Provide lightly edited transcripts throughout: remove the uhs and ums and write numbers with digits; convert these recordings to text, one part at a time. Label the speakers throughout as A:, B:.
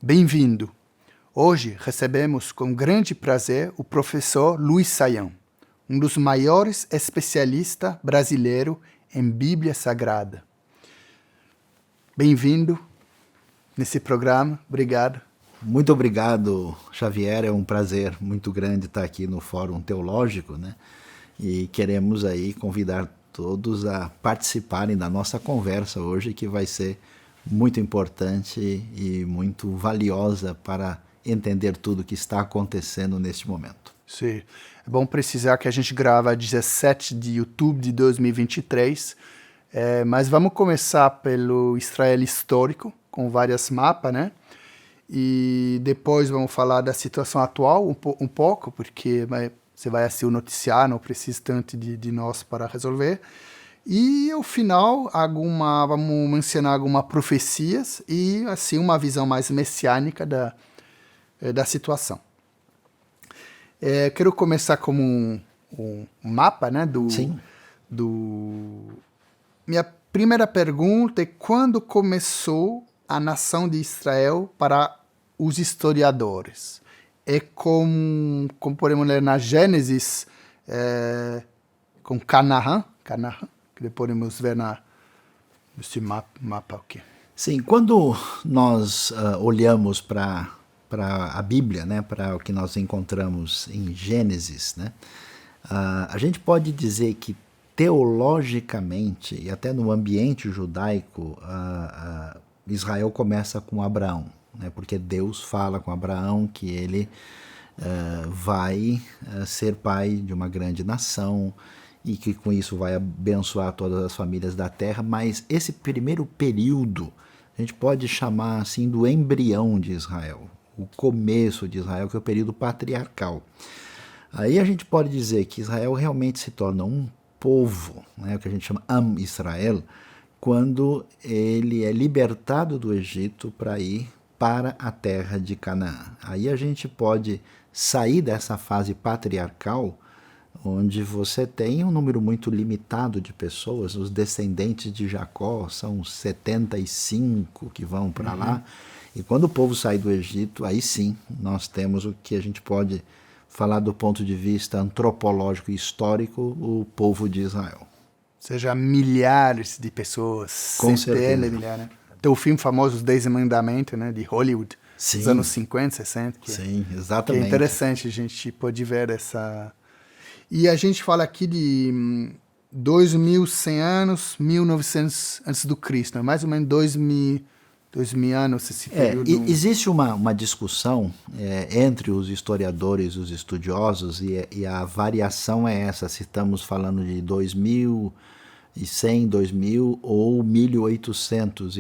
A: Bem-vindo! Hoje recebemos com grande prazer o professor Luiz Saião, um dos maiores especialistas brasileiros em Bíblia Sagrada. Bem-vindo nesse programa, obrigado.
B: Muito obrigado, Xavier, é um prazer muito grande estar aqui no Fórum Teológico, né? E queremos aí convidar todos a participarem da nossa conversa hoje, que vai ser muito importante e muito valiosa para entender tudo o que está acontecendo neste momento.
A: Sim. É bom precisar que a gente grava 17 de outubro de 2023, mas vamos começar pelo Israel histórico, com vários mapas, né? E depois vamos falar da situação atual um pouco, porque você vai assistir o noticiário, não precisa tanto de nós para resolver. E ao final, vamos mencionar algumas profecias e assim uma visão mais messiânica da situação. Quero começar como um mapa, né,
B: Sim.
A: Minha primeira pergunta é quando começou a nação de Israel para os historiadores? É como podemos ler na Gênesis, com Canaã, que podemos ver nesse mapa aqui.
B: Sim, quando nós olhamos para a Bíblia, né, para o que nós encontramos em Gênesis, né, a gente pode dizer que teologicamente e até no ambiente judaico, Israel começa com Abraão, né, porque Deus fala com Abraão que ele vai ser pai de uma grande nação e que com isso vai abençoar todas as famílias da terra, mas esse primeiro período a gente pode chamar assim do embrião de Israel, o começo de Israel, que é o período patriarcal. Aí a gente pode dizer que Israel realmente se torna um povo, né, o que a gente chama Am Israel, quando ele é libertado do Egito para ir para a terra de Canaã. Aí a gente pode sair dessa fase patriarcal, onde você tem um número muito limitado de pessoas, os descendentes de Jacó são 75 que vão para lá, e quando o povo sai do Egito, aí sim nós temos o que a gente pode falar do ponto de vista antropológico e histórico, o povo de Israel.
A: Ou seja, milhares de pessoas,
B: Com
A: centenas
B: certeza.
A: de milhares. Né? Tem o filme famoso Os 10 Mandamentos, né, de Hollywood,
B: Sim.
A: dos anos 50, 60.
B: Sim,
A: Que
B: exatamente.
A: é interessante, a gente pode ver essa... E a gente fala aqui de 2.100 anos, 1900 antes do Cristo, né? Mais ou menos 2.000 anos esse período.
B: Existe uma discussão entre os historiadores, os estudiosos, e a variação é essa, se estamos falando de 2.100, 2.000 ou 1.800.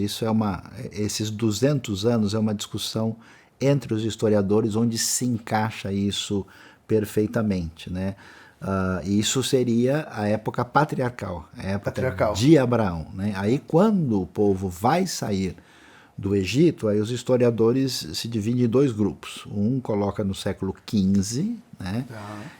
B: Esses 200 anos é uma discussão entre os historiadores onde se encaixa isso perfeitamente, né? Isso seria a época patriarcal, a época de Abraão, né? Aí quando o povo vai sair do Egito, aí os historiadores se dividem em dois grupos. Um coloca no século XV, né,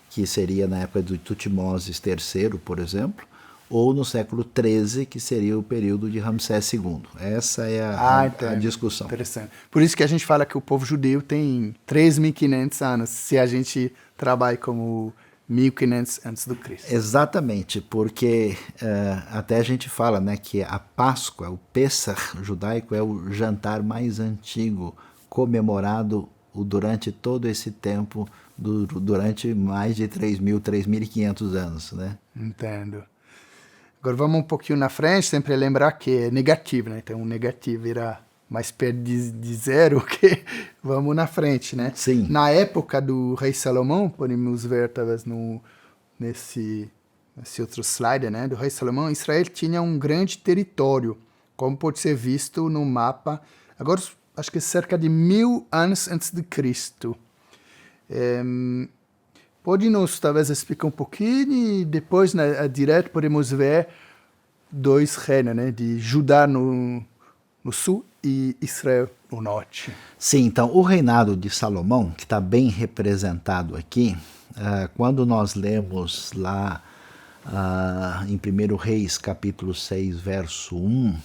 B: que seria na época de Tutmoses III, por exemplo, ou no século XIII, que seria o período de Ramsés II. Essa é a discussão.
A: Interessante. Por isso que a gente fala que o povo judeu tem 3.500 anos, se a gente trabalha como 1.500 antes do Cristo.
B: Exatamente, porque até a gente fala, né, que a Páscoa, o Pessach judaico, é o jantar mais antigo comemorado durante todo esse tempo, durante mais de 3.500 anos, né?
A: Entendo. Agora vamos um pouquinho na frente, sempre lembrar que é negativo, né? Então, o negativo irá mais perto de zero que vamos na frente, né?
B: Sim.
A: Na época do rei Salomão, podemos ver talvez nesse outro slide, né? Do rei Salomão, Israel tinha um grande território, como pode ser visto no mapa. Agora, acho que cerca de 1.000 anos antes de Cristo. Pode nos talvez explicar um pouquinho e depois, né, direto, podemos ver dois reinos, né? De Judá no sul e Israel no norte.
B: Sim, então o reinado de Salomão, que está bem representado aqui, quando nós lemos lá em 1 Reis, capítulo 6, verso 1,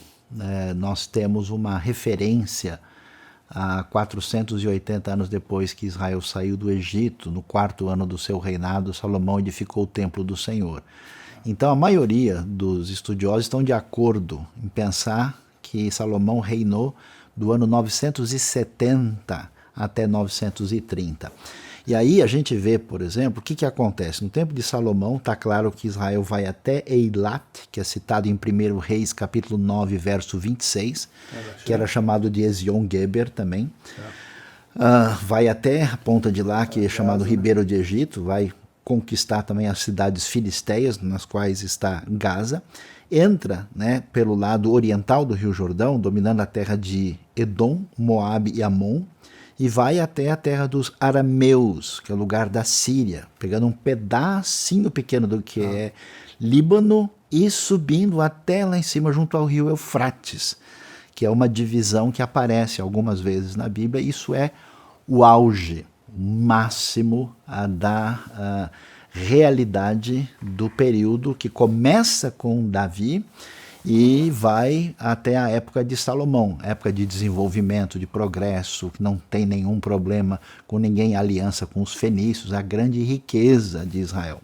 B: nós temos uma referência há 480 anos depois que Israel saiu do Egito, no 4º ano do seu reinado, Salomão edificou o templo do Senhor. Então a maioria dos estudiosos estão de acordo em pensar que Salomão reinou do ano 970 até 930. E aí a gente vê, por exemplo, o que acontece. No tempo de Salomão, está claro que Israel vai até Eilat, que é citado em 1 Reis, capítulo 9, verso 26, que era chamado de Ezion-Geber também. Vai até a ponta de lá, que é chamado Ribeiro de Egito, vai conquistar também as cidades filisteias, nas quais está Gaza. Entra, né, pelo lado oriental do Rio Jordão, dominando a terra de Edom, Moabe e Amon, e vai até a terra dos arameus, que é o lugar da Síria, pegando um pedacinho pequeno do que é Líbano e subindo até lá em cima junto ao rio Eufrates, que é uma divisão que aparece algumas vezes na Bíblia. Isso é o auge, o máximo da realidade do período que começa com Davi e vai até a época de Salomão, época de desenvolvimento, de progresso, que não tem nenhum problema com ninguém, aliança com os fenícios, a grande riqueza de Israel.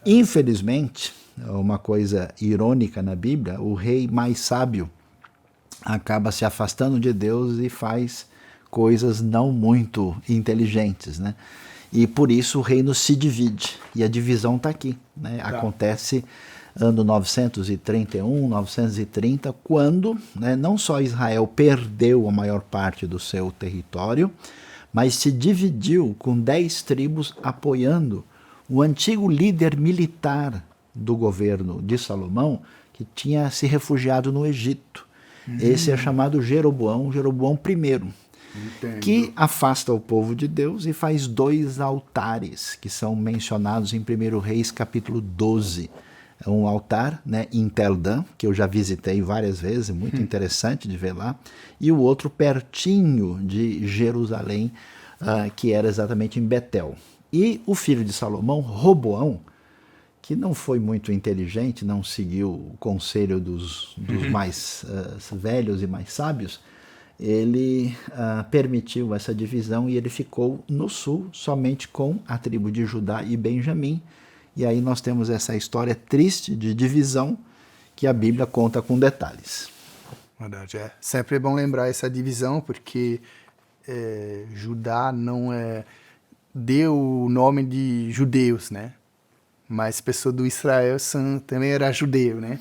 B: Infelizmente, uma coisa irônica na Bíblia, o rei mais sábio acaba se afastando de Deus e faz coisas não muito inteligentes, né? E por isso o reino se divide, e a divisão está aqui, né? Acontece ano 931, 930, quando, né, não só Israel perdeu a maior parte do seu território, mas se dividiu com 10 tribos apoiando o antigo líder militar do governo de Salomão, que tinha se refugiado no Egito. Esse é chamado Jeroboão I, que afasta o povo de Deus e faz 2 altares, que são mencionados em 1 Reis, capítulo 12. É um altar, né, em Tel Dan, que eu já visitei várias vezes, muito interessante de ver lá, e o outro pertinho de Jerusalém, que era exatamente em Betel. E o filho de Salomão, Roboão, que não foi muito inteligente, não seguiu o conselho dos mais velhos e mais sábios, ele permitiu essa divisão e ele ficou no sul somente com a tribo de Judá e Benjamim. E aí nós temos essa história triste de divisão que a Bíblia conta com detalhes.
A: Verdade, é. Sempre é bom lembrar essa divisão, porque Judá não deu o nome de judeus, né? Mas pessoas do Israel também era judeu, né?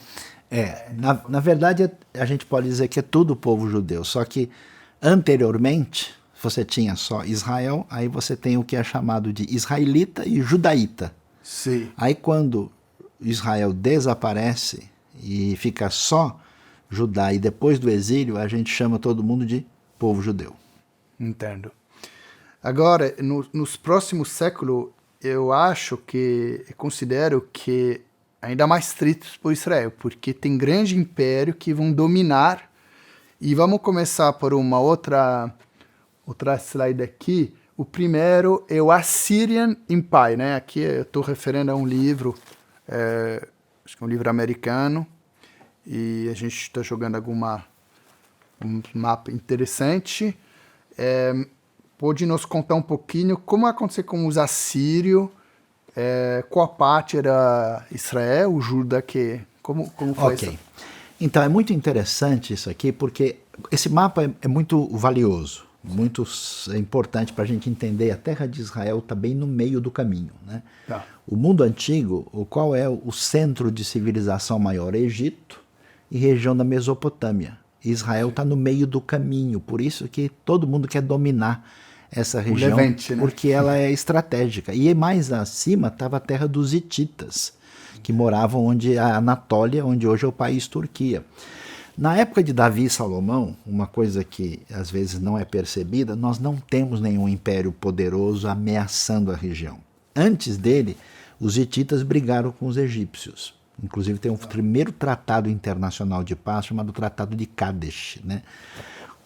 B: Na verdade, a gente pode dizer que é tudo o povo judeu, só que anteriormente você tinha só Israel, aí você tem o que é chamado de israelita e judaíta.
A: Sim.
B: Aí quando Israel desaparece e fica só Judá, e depois do exílio a gente chama todo mundo de povo judeu.
A: Entendo. Agora, nos próximos séculos, eu considero que ainda mais tristes por Israel, porque tem grande império que vão dominar, e vamos começar por uma outra slide aqui. O primeiro é o Assyrian Empire, né? Aqui eu estou referindo a um livro, acho que é um livro americano, e a gente está jogando um mapa interessante. Pode nos contar um pouquinho como aconteceu com os assírios, qual parte era Israel, o Judá, como foi isso?
B: Então é muito interessante isso aqui, porque esse mapa é muito valioso. Muito importante para a gente entender. A terra de Israel está bem no meio do caminho, né? O mundo antigo, qual é o centro de civilização maior? Egito e região da Mesopotâmia. Israel está no meio do caminho, por isso que todo mundo quer dominar essa região,
A: Levante, né?
B: Porque ela é estratégica. E mais acima estava a terra dos hititas, que moravam onde a Anatólia, onde hoje é o país Turquia. Na época de Davi e Salomão, uma coisa que às vezes não é percebida, nós não temos nenhum império poderoso ameaçando a região. Antes dele, os hititas brigaram com os egípcios. Inclusive tem um primeiro tratado internacional de paz chamado Tratado de Kadesh, né?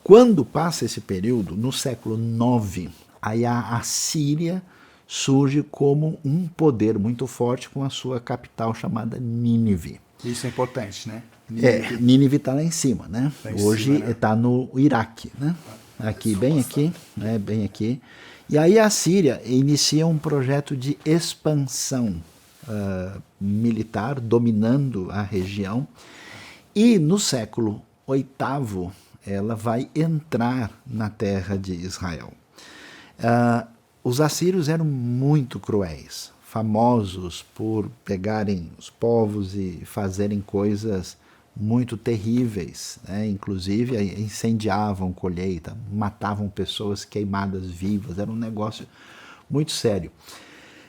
B: Quando passa esse período, no século IX, aí a Assíria surge como um poder muito forte com a sua capital chamada Nínive.
A: Isso é importante, né?
B: Nínive está lá em cima, né? Hoje está no Iraque, né? aqui, bem aqui, né, bem aqui. E aí a Síria inicia um projeto de expansão militar, dominando a região. E no século VIII, ela vai entrar na terra de Israel. Os assírios eram muito cruéis, famosos por pegarem os povos e fazerem coisas muito terríveis, né? Inclusive incendiavam colheita, matavam pessoas queimadas vivas, era um negócio muito sério.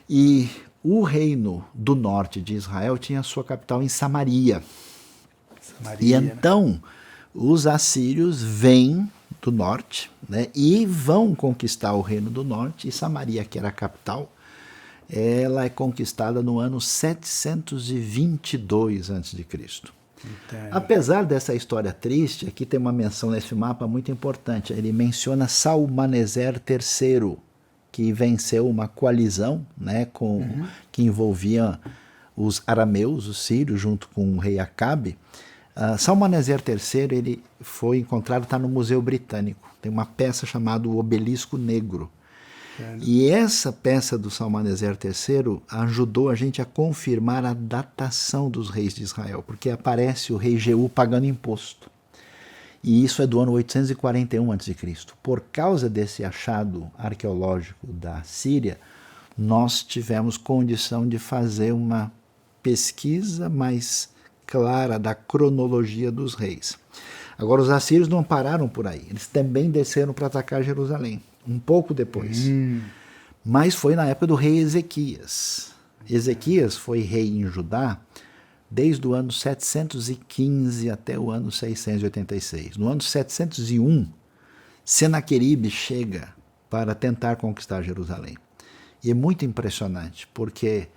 B: E o reino do norte de Israel tinha sua capital em Samaria. E então os assírios vêm do norte, né, e vão conquistar o reino do norte, e Samaria, que era a capital, ela é conquistada no ano 722 a.C. Apesar dessa história triste, aqui tem uma menção nesse mapa muito importante. Ele menciona Salmaneser III, que venceu uma coalizão, né, que envolvia os arameus, os sírios, junto com o rei Acabe. Salmaneser III, ele foi encontrado, está no Museu Britânico. Tem uma peça chamada O Obelisco Negro. E essa peça do Salmaneser III ajudou a gente a confirmar a datação dos reis de Israel, porque aparece o rei Jeú pagando imposto. E isso é do ano 841 a.C. Por causa desse achado arqueológico da Síria, nós tivemos condição de fazer uma pesquisa mais clara da cronologia dos reis. Agora, os assírios não pararam por aí. Eles também desceram para atacar Jerusalém, um pouco depois. Mas foi na época do rei Ezequias. Ezequias foi rei em Judá desde o ano 715 até o ano 686. No ano 701, Senaqueribe chega para tentar conquistar Jerusalém. E é muito impressionante, porque,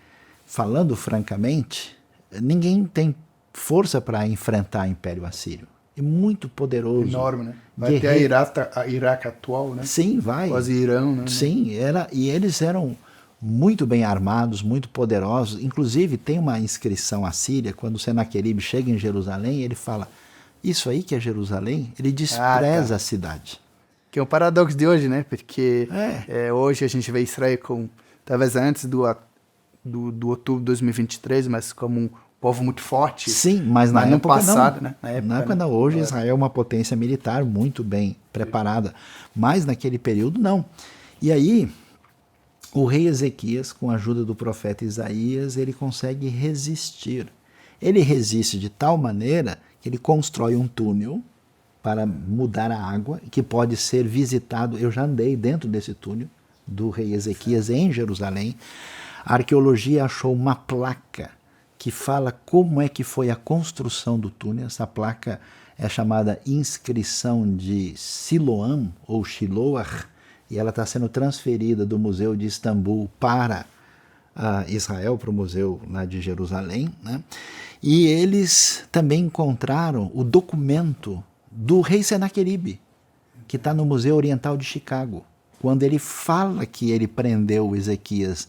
B: falando francamente, ninguém tem força para enfrentar o Império Assírio. É muito poderoso.
A: Enorme, né? Vai ter a Iraque atual, né?
B: Sim, vai.
A: Quase Irã, né?
B: Sim, e eles eram muito bem armados, muito poderosos. Inclusive, tem uma inscrição assíria, quando Senaqueribe chega em Jerusalém, ele fala, isso aí que é Jerusalém? Ele despreza a cidade.
A: Que é um paradoxo de hoje, né? Porque hoje a gente vê Israel com, talvez antes do outubro de 2023, mas como um povo muito forte.
B: Sim, mas na época
A: passado,
B: não.
A: Né?
B: Na época não. Hoje Israel é uma potência militar muito bem preparada, mas naquele período não. E aí, o rei Ezequias, com a ajuda do profeta Isaías, ele consegue resistir. Ele resiste de tal maneira que ele constrói um túnel para mudar a água, que pode ser visitado. Eu já andei dentro desse túnel do rei Ezequias em Jerusalém. A arqueologia achou uma placa que fala como é que foi a construção do túnel. Essa placa é chamada Inscrição de Siloam, ou Shiloah, e ela está sendo transferida do Museu de Istambul para Israel, para o Museu lá de Jerusalém, né? E eles também encontraram o documento do rei Senaqueribe, que está no Museu Oriental de Chicago, quando ele fala que ele prendeu Ezequias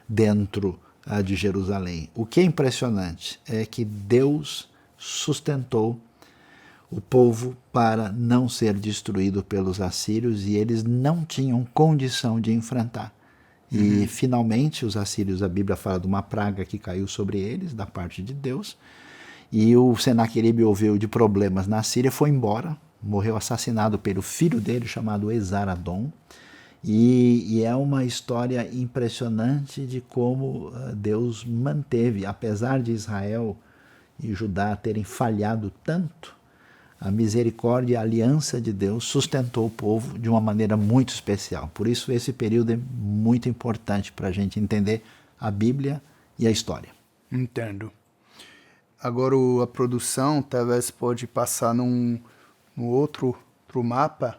B: dentro de Jerusalém. O que é impressionante é que Deus sustentou o povo para não ser destruído pelos assírios, e eles não tinham condição de enfrentar. E finalmente os assírios, a Bíblia fala de uma praga que caiu sobre eles, da parte de Deus, e o Senaqueribe ouviu de problemas na Síria, foi embora, morreu assassinado pelo filho dele, chamado Esaradom. E é uma história impressionante de como Deus manteve, apesar de Israel e Judá terem falhado tanto, a misericórdia e a aliança de Deus sustentou o povo de uma maneira muito especial. Por isso esse período é muito importante para a gente entender a Bíblia e a história.
A: Entendo. Agora a produção talvez pode passar no outro mapa.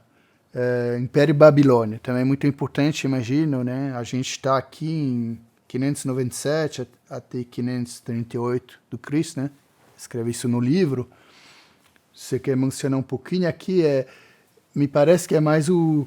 A: Império Babilônia, também é muito importante, imagino, né? A gente está aqui em 597 até 538 do Cristo, né? Escreve isso no livro. Você quer mencionar um pouquinho aqui? Me parece que é mais o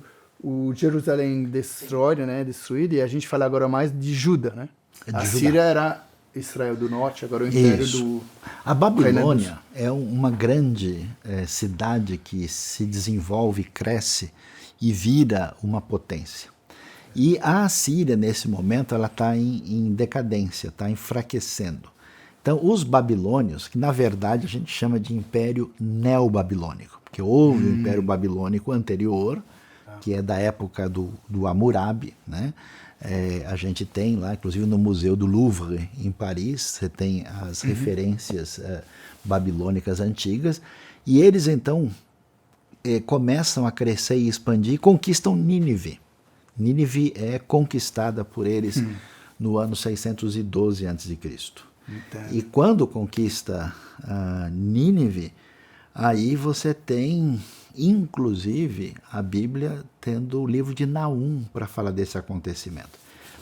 A: Jerusalém destruído, né? Destruído, e a gente fala agora mais de Judá, né? A Síria era Israel do Norte, agora o Império do...
B: A Babilônia é uma grande cidade que se desenvolve, cresce e vira uma potência. E a Assíria, nesse momento, ela está em decadência, está enfraquecendo. Então, os babilônios, que na verdade a gente chama de Império Neobabilônico, porque houve um Império Babilônico anterior, que é da época do Hammurabi, né? A gente tem lá, inclusive no Museu do Louvre, em Paris, você tem as referências babilônicas antigas, e eles então começam a crescer e expandir e conquistam Nínive. Nínive é conquistada por eles no ano 612 a.C. E quando conquista Nínive, aí você tem, inclusive, a Bíblia tendo o livro de Naum para falar desse acontecimento.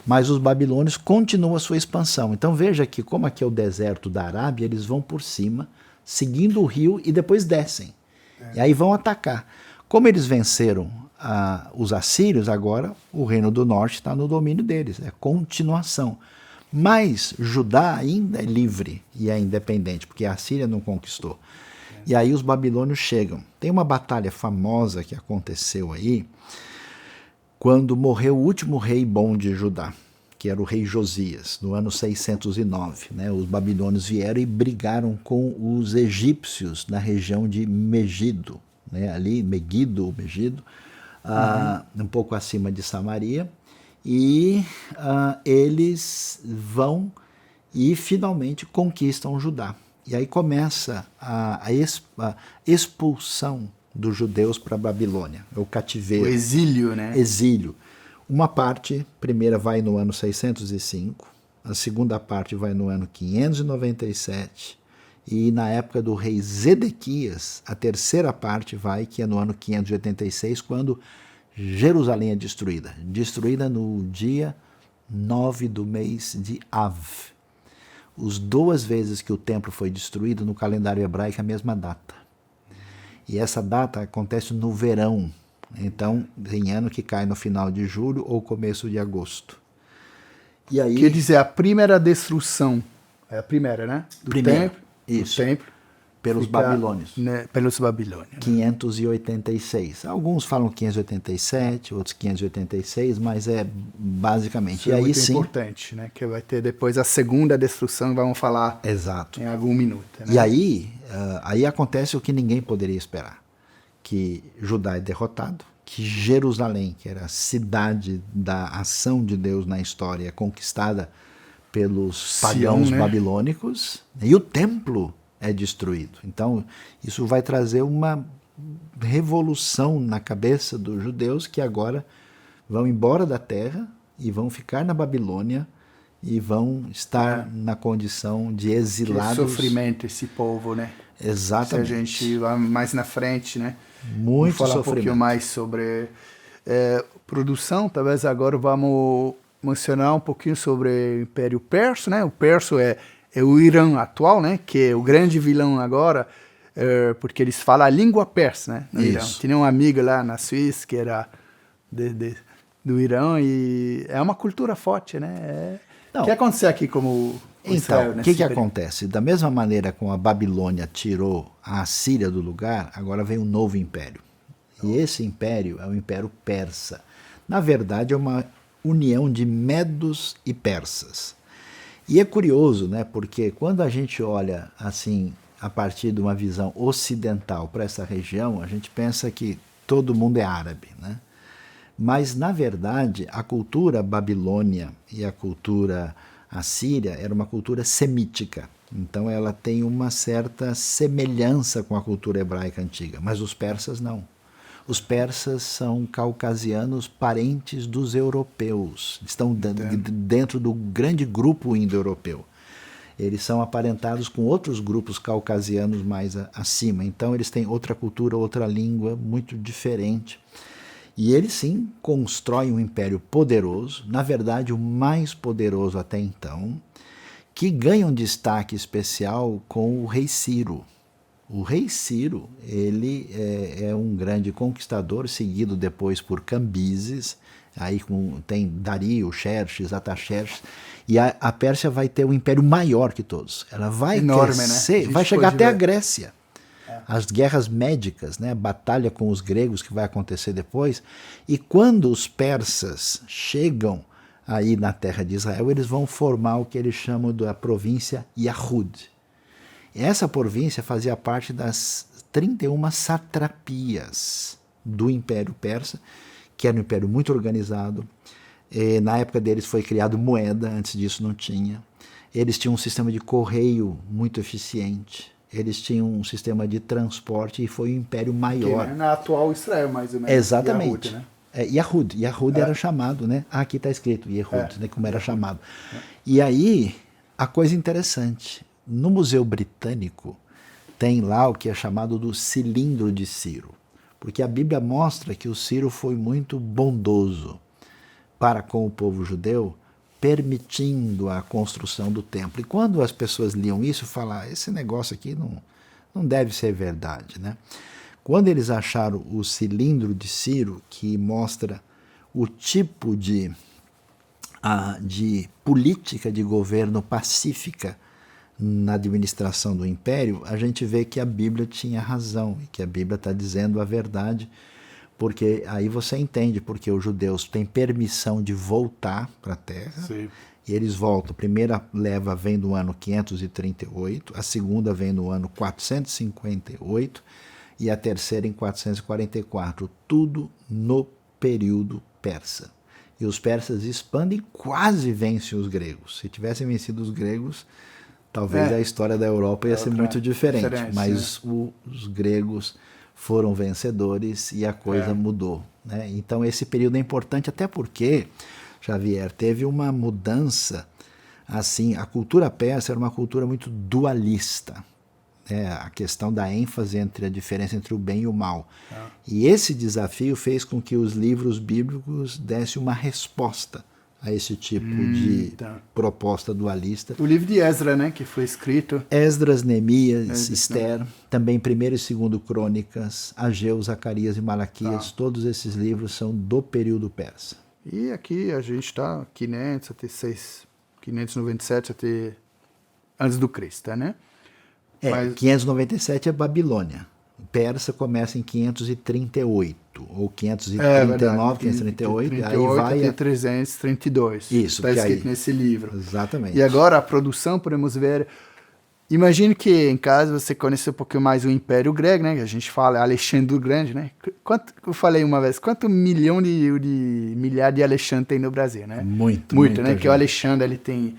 B: Mas os babilônios continuam a sua expansão. Então veja que, como aqui é o deserto da Arábia, eles vão por cima, seguindo o rio e depois descem. E aí vão atacar. Como eles venceram os assírios, agora o Reino do Norte está no domínio deles. É continuação. Mas Judá ainda é livre e é independente, porque a Síria não conquistou. E aí os babilônios chegam. Tem uma batalha famosa que aconteceu aí, quando morreu o último rei bom de Judá, que era o rei Josias, no ano 609. Né? Os babilônios vieram e brigaram com os egípcios na região de Megido, né? Ali, Megido, um pouco acima de Samaria, e eles vão e finalmente conquistam Judá. E aí começa a expulsão dos judeus para a Babilônia, o cativeiro.
A: O exílio, né?
B: Exílio. Uma parte, primeira vai no ano 605, a segunda parte vai no ano 597, e na época do rei Zedequias, a terceira parte vai, que é no ano 586, quando Jerusalém é destruída. Destruída no dia 9 do mês de Av. As duas vezes que o templo foi destruído no calendário hebraico é a mesma data. E essa data acontece no verão. Então, tem ano que cai no final de julho ou começo de agosto. E aí,
A: quer dizer, a primeira destruição, é a primeira, né? Do templo.
B: Isso.
A: Do templo.
B: Pelos babilônios.
A: Né, pelos babilônios.
B: 586. Alguns falam 587, outros 586, mas é basicamente.
A: Isso é muito importante, né? Que vai ter depois a segunda destruição, vamos falar.
B: Exato.
A: Em algum minuto. Né?
B: E aí acontece o que ninguém poderia esperar. Que Judá é derrotado, que Jerusalém, que era a cidade da ação de Deus na história, é conquistada pelos pagãos babilônicos, e o templo é destruído. Então, isso vai trazer uma revolução na cabeça dos judeus que agora vão embora da terra e vão ficar na Babilônia e vão estar na condição de exilados.
A: Que sofrimento esse povo, né?
B: Exatamente.
A: Se a gente vai mais na frente, né?
B: Muito
A: vamos falar
B: sofrimento.
A: Um pouquinho mais sobre produção. Talvez agora vamos mencionar um pouquinho sobre o Império Persa, né? O Persa é o Irã atual, né? Que é o grande vilão agora, porque eles falam a língua persa, né? No Irã. Tinha uma amiga lá na Suíça que era do Irã e é uma cultura forte, né? O que acontece aqui como
B: então, o que acontece? Da mesma maneira como a Babilônia tirou a Assíria do lugar, agora vem um novo império. E esse império é o Império Persa. Na verdade, é uma união de medos e persas. E é curioso, né? Porque quando a gente olha assim, a partir de uma visão ocidental para essa região, a gente pensa que todo mundo é árabe, né? Mas, na verdade, a cultura babilônia e a cultura assíria era uma cultura semítica. Então, ela tem uma certa semelhança com a cultura hebraica antiga. Mas os persas não. Os persas são caucasianos parentes dos europeus. Estão dentro do grande grupo indo-europeu. Eles são aparentados com outros grupos caucasianos mais acima. Então, eles têm outra cultura, outra língua, muito diferente. E eles, sim, constroem um império poderoso, na verdade, o mais poderoso até então, que ganha um destaque especial com o rei Ciro. O rei Ciro, ele é um grande conquistador, seguido depois por Cambises, Aí tem Dario, Xerxes, Artaxerxes, e a Pérsia vai ter um império maior que todos. Ela vai
A: enorme,
B: crescer,
A: né?
B: vai chegar até a Grécia. As guerras médicas, né, a batalha com os gregos que vai acontecer depois. E quando os persas chegam aí na terra de Israel, eles vão formar o que eles chamam da província Yahud. Essa província fazia parte das 31 satrapias do Império Persa, que era um império muito organizado. Na época deles foi criado moeda, antes disso não tinha. Eles tinham um sistema de correio muito eficiente. Eles tinham um sistema de transporte e foi um império maior.
A: Que, né? Na atual Israel, mais ou menos.
B: Exatamente.
A: Yahud, né?
B: Yahud era chamado, né? Aqui está escrito Yehud, né? Como era chamado. E aí, a coisa interessante, no Museu Britânico tem lá o que é chamado do cilindro de Ciro, porque a Bíblia mostra que o Ciro foi muito bondoso para com o povo judeu, permitindo a construção do templo. E quando as pessoas liam isso, falavam, esse negócio aqui não deve ser verdade, né? Quando eles acharam o cilindro de Ciro, que mostra o tipo de política de governo pacífica na administração do império, a gente vê que a Bíblia tinha razão, e que a Bíblia está dizendo a verdade, porque aí você entende porque os judeus têm permissão de voltar para a terra.
A: Sim.
B: E eles voltam. A primeira leva vem do ano 538, a segunda vem no ano 458 e a terceira em 444. Tudo no período persa. E os persas expandem e quase vencem os gregos. Se tivessem vencido os gregos, talvez a história da Europa ia ser muito diferente. Mas os gregos foram vencedores e a coisa mudou, né? Então esse período é importante até porque, Xavier, teve uma mudança, assim, a cultura persa era uma cultura muito dualista, né? A questão da ênfase entre a diferença entre o bem e o mal. E esse desafio fez com que os livros bíblicos dessem uma resposta a esse tipo de proposta dualista.
A: O livro de Esdras, né, que foi escrito.
B: Esdras, Neemias, Esther, também 1º e 2º Crônicas, Ageu, Zacarias e Malaquias, todos esses livros são do período persa.
A: E aqui a gente está 597 até antes do Cristo, né?
B: 597 é Babilônia. Persa começa em 538, ou 539, 538, e aí vai
A: até 332.
B: Isso,
A: está escrito nesse livro.
B: Exatamente.
A: E agora a produção, podemos ver... Imagine que em casa você conhece um pouquinho mais o Império Grego, né? Que a gente fala Alexandre o Grande, né? Eu falei uma vez, quanto milhar de Alexandre tem no Brasil, né?
B: Muito,
A: né? Gente. Que o Alexandre, ele tem...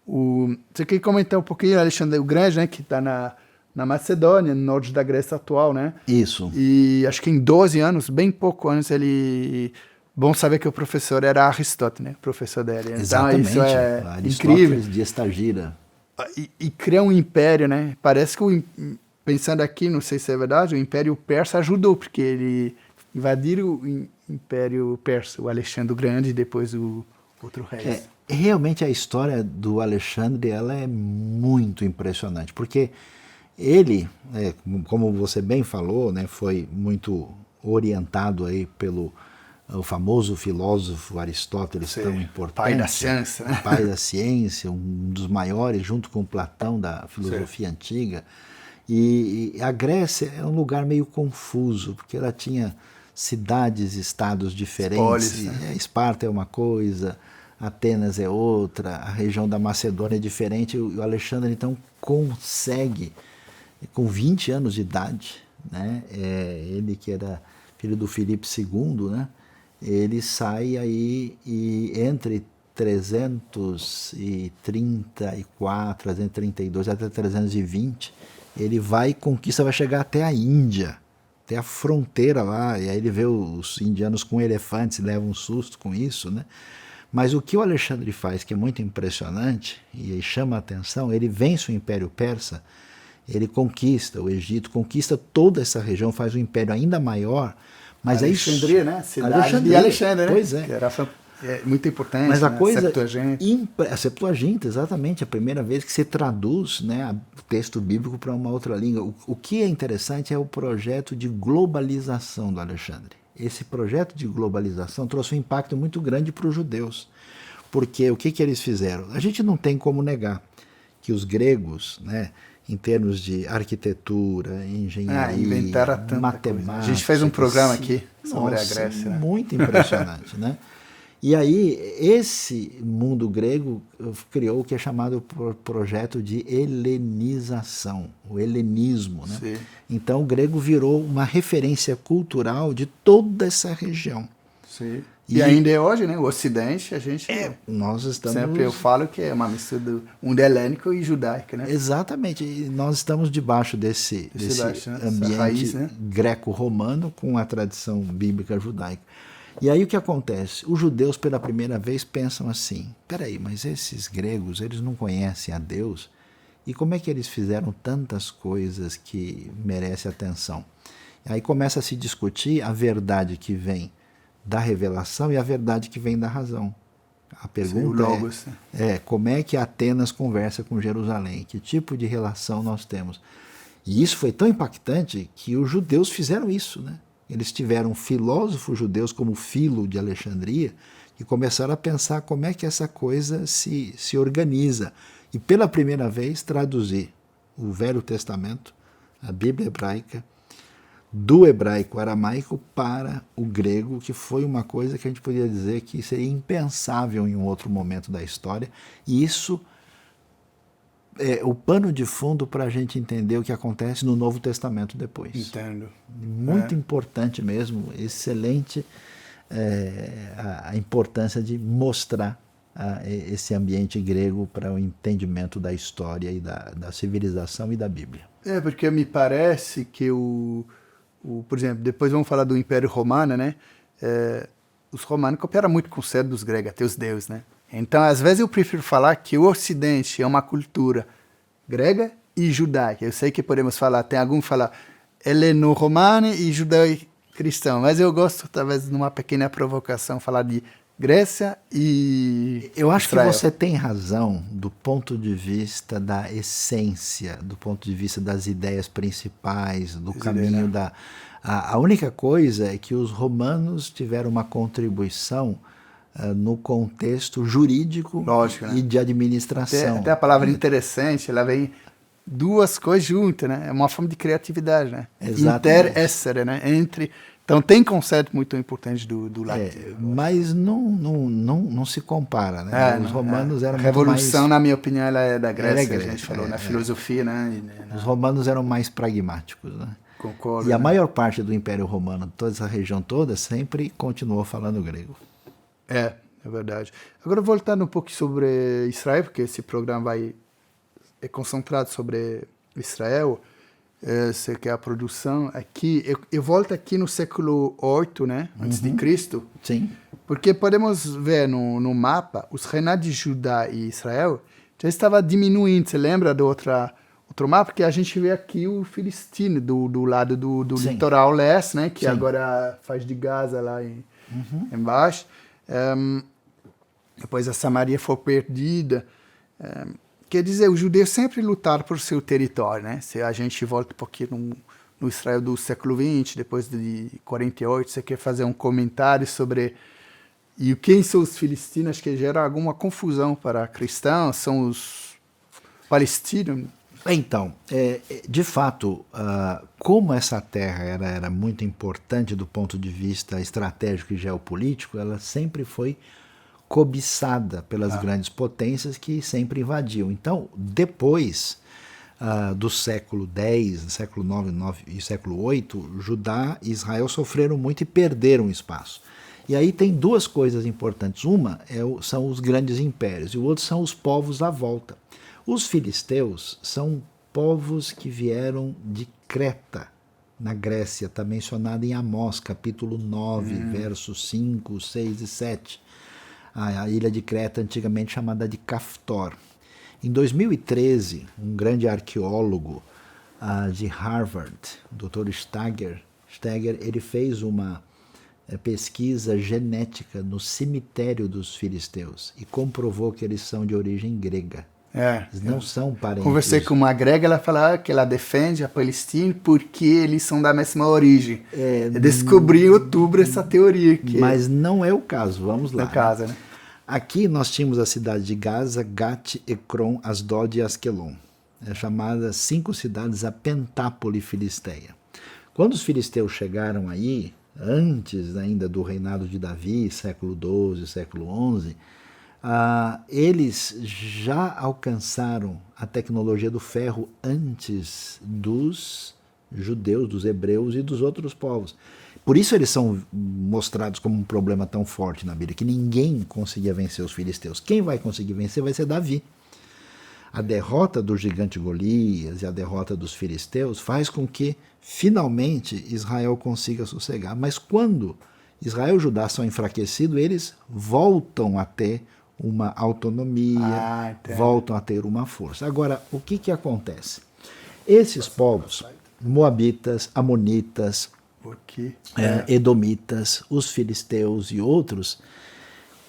A: Você quer comentar um pouquinho o Alexandre o Grande, né? Que está na Macedônia, no norte da Grécia atual, né?
B: Isso.
A: E acho que em 12 anos, bem pouco antes, ele... Bom saber que o professor era Aristóteles, né? O professor dele. Então,
B: exatamente.
A: Isso é
B: Aristóteles
A: incrível.
B: de Estagira.
A: E criar um império, né? Parece que, pensando aqui, não sei se é verdade, o Império Persa ajudou, porque ele invadiu o Império Persa, o Alexandre o Grande e depois o outro rei.
B: Realmente a história do Alexandre ela é muito impressionante, porque ele, como você bem falou, né, foi muito orientado aí pelo o famoso filósofo Aristóteles, tão importante.
A: Pai da ciência, né?
B: Pai da ciência, um dos maiores, junto com Platão, da filosofia antiga. E a Grécia é um lugar meio confuso, porque ela tinha cidades, estados diferentes.
A: Polis, né?
B: Esparta é uma coisa, Atenas é outra, a região da Macedônia é diferente. O Alexandre, então, consegue, com 20 anos de idade, né? Ele que era filho do Filipe II, né? Ele sai aí e entre 334, 332 até 320, ele vai e conquista, vai chegar até a Índia, até a fronteira lá, e aí ele vê os indianos com elefantes e leva um susto com isso, né? Mas o que o Alexandre faz, que é muito impressionante e chama a atenção, ele vence o Império Persa, ele conquista o Egito, conquista toda essa região, faz um império ainda maior. Mas
A: Alexandria, né? Cidade de Alexandre, né?
B: Pois é.
A: Que era muito importante.
B: Mas a coisa...
A: Septuaginta.
B: A Septuaginta, exatamente. A primeira vez que se traduz, né, o texto bíblico para uma outra língua. O que é interessante é o projeto de globalização do Alexandre. esse projeto de globalização trouxe um impacto muito grande para os judeus. Porque o que eles fizeram? A gente não tem como negar que os gregos, né, em termos de arquitetura, engenharia,
A: inventaram tanta
B: matemática...
A: coisa. A gente fez um programa aqui sobre a Grécia. Né?
B: Muito impressionante, né? E aí, esse mundo grego criou o que é chamado projeto de helenização, o helenismo, né?
A: Sim.
B: Então, o grego virou uma referência cultural de toda essa região.
A: Sim. E ainda é hoje, né? O Ocidente, a gente...
B: Nós estamos...
A: Sempre eu falo que é uma mistura um helênico e judaico, né?
B: Exatamente. E nós estamos debaixo desse ambiente
A: raiz, né?
B: greco-romano com a tradição bíblica judaica. E aí o que acontece? Os judeus pela primeira vez pensam assim, peraí, mas esses gregos, eles não conhecem a Deus? E como é que eles fizeram tantas coisas que merecem atenção? Aí começa a se discutir a verdade que vem da revelação e a verdade que vem da razão. A pergunta é como é que Atenas conversa com Jerusalém? Que tipo de relação nós temos? E isso foi tão impactante que os judeus fizeram isso, né? Eles tiveram filósofos judeus como Filo de Alexandria que começaram a pensar como é que essa coisa se organiza. E pela primeira vez traduzir o Velho Testamento, a Bíblia hebraica, do hebraico aramaico para o grego, que foi uma coisa que a gente poderia dizer que seria impensável em um outro momento da história. E isso é o pano de fundo para a gente entender o que acontece no Novo Testamento depois.
A: Entendo.
B: Muito importante mesmo, excelente a importância de mostrar esse ambiente grego para o entendimento da história e da civilização e da Bíblia.
A: Porque me parece que por exemplo, depois vamos falar do Império Romano, né? Os romanos copiaram muito com o conceito dos gregos, até os deuses, né? Então, às vezes eu prefiro falar que o Ocidente é uma cultura grega e judaica. Eu sei que podemos falar, tem algum que fala heleno-romano e judeu-cristão, mas eu gosto, talvez, numa pequena provocação, falar de Grécia e
B: Eu acho
A: Israel.
B: que você tem razão do ponto de vista da essência, do ponto de vista das ideias principais, do caminho da... A única coisa é que os romanos tiveram uma contribuição no contexto jurídico.
A: Lógico, né?
B: E de administração.
A: Até a palavra interessante, ela vem duas coisas juntas, né? É uma forma de criatividade, né?
B: Exatamente.
A: Inter essere, né? Entre... Então tem conceito muito importante do latim.
B: Mas não se compara, né? Os romanos eram
A: a revolução,
B: mais...
A: na minha opinião, ela é da Grécia,
B: Grécia,
A: a gente falou, na filosofia, né?
B: Os romanos eram mais pragmáticos, né?
A: Concordo.
B: E a maior parte do Império Romano, toda essa região toda, sempre continuou falando grego.
A: É verdade. Agora, voltando um pouco sobre Israel, porque esse programa é concentrado sobre Israel, sei que é a produção aqui. Eu volto aqui no século VIII, né? Antes de Cristo.
B: Sim.
A: Porque podemos ver no mapa, os reinados de Judá e Israel já estava diminuindo. Você lembra do outro mapa? Que a gente vê aqui o Filistino, do lado do litoral leste, né? Que agora faz de Gaza lá embaixo. Depois a Samaria foi perdida. Quer dizer, os judeus sempre lutaram por seu território, né? Se a gente volta um pouquinho no Israel do século XX, depois de 48, você quer fazer um comentário sobre... E quem são os filistinos? Acho que gera alguma confusão para cristãos, são os palestinos.
B: Então, de fato, como essa terra era muito importante do ponto de vista estratégico e geopolítico, ela sempre foi cobiçada pelas grandes potências que sempre invadiam. Então, depois do século X, século IX e século VIII, Judá e Israel sofreram muito e perderam espaço. E aí tem duas coisas importantes. Uma são os grandes impérios e o outro são os povos à volta. Os filisteus são povos que vieram de Creta, na Grécia, está mencionado em Amós, capítulo 9, versos 5, 6 e 7. A ilha de Creta, antigamente chamada de Caftor. Em 2013, um grande arqueólogo de Harvard, Dr. Steger, ele fez uma pesquisa genética no cemitério dos filisteus e comprovou que eles são de origem grega. Eles não são parentes.
A: Conversei com uma grega, ela falou que ela defende a Palestina porque eles são da mesma origem. Eu descobri em outubro essa teoria.
B: Mas não é o caso, vamos lá.
A: Não é o caso, né?
B: Aqui nós tínhamos a cidade de Gaza, Gat, Ecrom, Asdod e Asquelon. É chamada 5 cidades, a Pentápole Filisteia. Quando os filisteus chegaram aí, antes ainda do reinado de Davi, século XII, século XI, eles já alcançaram a tecnologia do ferro antes dos judeus, dos hebreus e dos outros povos. Por isso eles são mostrados como um problema tão forte na Bíblia, que ninguém conseguia vencer os filisteus. Quem vai conseguir vencer vai ser Davi. A derrota do gigante Golias e a derrota dos filisteus faz com que, finalmente, Israel consiga sossegar. Mas quando Israel e Judá são enfraquecidos, eles voltam a ter uma autonomia, voltam a ter uma força. Agora, o que acontece? Esses povos, moabitas, amonitas, edomitas, os filisteus e outros,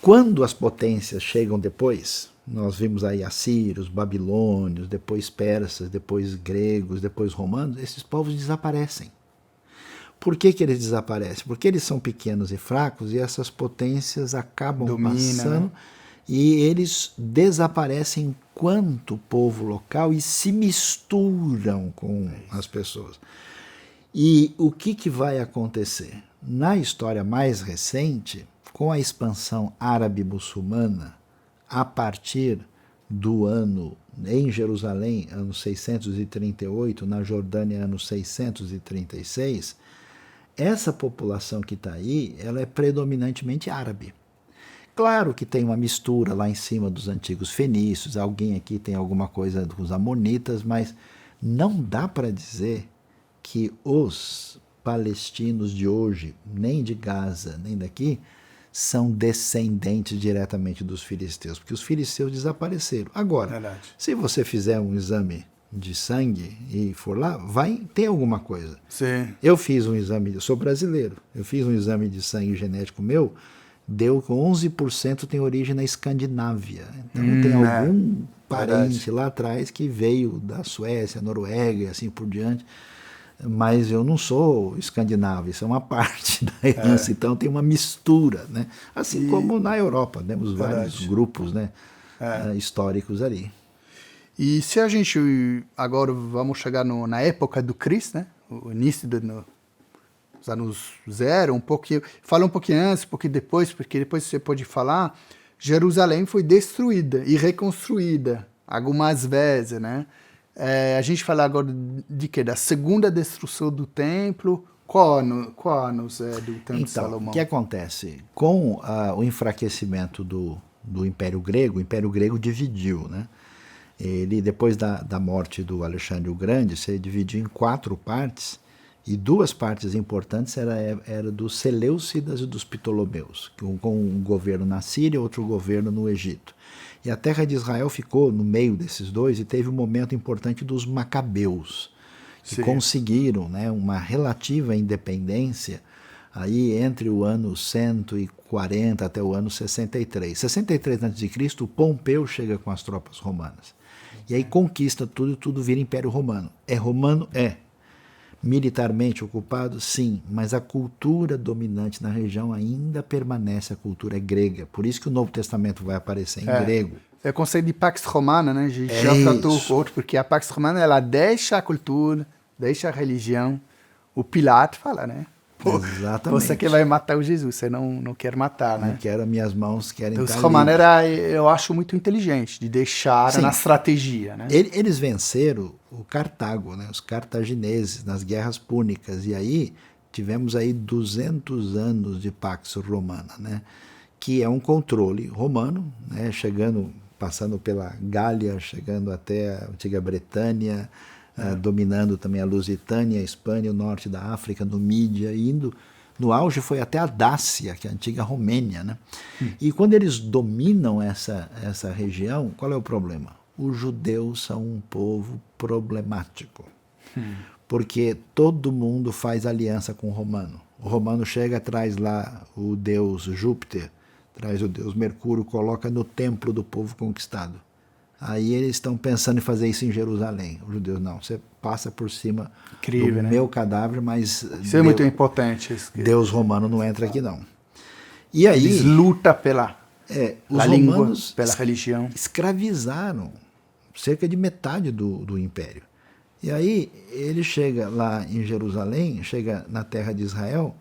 B: quando as potências chegam depois, nós vimos aí assírios, babilônios, depois persas, depois gregos, depois romanos, esses povos desaparecem. Por que eles desaparecem? Porque eles são pequenos e fracos e essas potências acabam passando, e eles desaparecem enquanto povo local e se misturam com as pessoas. E o que vai acontecer? Na história mais recente, com a expansão árabe-muçulmana, a partir do ano, em Jerusalém, ano 638, na Jordânia, ano 636, essa população que está aí, ela é predominantemente árabe. Claro que tem uma mistura lá em cima dos antigos fenícios, alguém aqui tem alguma coisa dos amonitas, mas não dá para dizer que os palestinos de hoje, nem de Gaza, nem daqui, são descendentes diretamente dos filisteus, porque os filisteus desapareceram. Agora, se você fizer um exame de sangue e for lá, vai ter alguma coisa.
A: Sim.
B: Eu fiz um exame, eu sou brasileiro, eu fiz um exame de sangue genético meu, deu que 11% tem origem na Escandinávia. Então tem algum parente lá atrás que veio da Suécia, Noruega e assim por diante. Mas eu não sou escandinavo, isso é uma parte da herança, então tem uma mistura, né? Assim como na Europa, temos vários grupos, né, históricos ali.
A: E se a gente, agora vamos chegar na época do Cristo, né, o início dos anos 0, fala um pouquinho antes, um pouquinho depois, porque depois você pode falar, Jerusalém foi destruída e reconstruída algumas vezes, né? A gente fala agora de quê? Da segunda destruição do templo. Qual ano do templo de Salomão?
B: O que acontece? Com o enfraquecimento do Império Grego, o Império Grego dividiu, né? Ele, depois da morte do Alexandre o Grande, se dividiu em 4 partes, e 2 partes importantes era dos Seleucidas e dos Ptolomeus, com um governo na Síria e outro governo no Egito. E a terra de Israel ficou no meio desses dois e teve um momento importante dos Macabeus, que conseguiram, né, uma relativa independência aí entre o ano 140 até o ano 63. 63 a.C., Pompeu chega com as tropas romanas. E aí conquista tudo e tudo vira Império Romano. É romano? É. Militarmente ocupado? Sim, mas a cultura dominante na região ainda permanece, a cultura grega. Por isso que o Novo Testamento vai aparecer em grego.
A: É o conceito de Pax Romana, né? De outro, porque a Pax Romana, ela deixa a cultura, deixa a religião. O Pilato fala, né?
B: Exatamente.
A: Você que vai matar o Jesus, você não quer matar, né?
B: Não quero, minhas mãos querem
A: Os
B: estar
A: romanos eu acho muito inteligente, de deixar na estratégia, né?
B: Eles venceram o Cartago, né? Os cartagineses, nas guerras púnicas, e aí tivemos aí 200 anos de Pax Romana, né? Que é um controle romano, né? Passando pela Gália, chegando até a antiga Bretanha, dominando também a Lusitânia, a Espanha, o norte da África, Numídia, indo no auge foi até a Dácia, que é a antiga Romênia, né? E quando eles dominam essa região, qual é o problema? Os judeus são um povo problemático, porque todo mundo faz aliança com o romano. O romano chega, traz lá o deus Júpiter, traz o deus Mercúrio, coloca no templo do povo conquistado. Aí eles estão pensando em fazer isso em Jerusalém. Os judeus, não, você passa por cima
A: Incrível,
B: do
A: né?
B: meu cadáver, mas
A: Isso é muito importante.
B: Deus romano não entra aqui, não. E aí,
A: eles lutam pela
B: os
A: língua,
B: romanos
A: pela religião.
B: escravizaram cerca de metade do império. E aí ele chega lá em Jerusalém, chega na terra de Israel,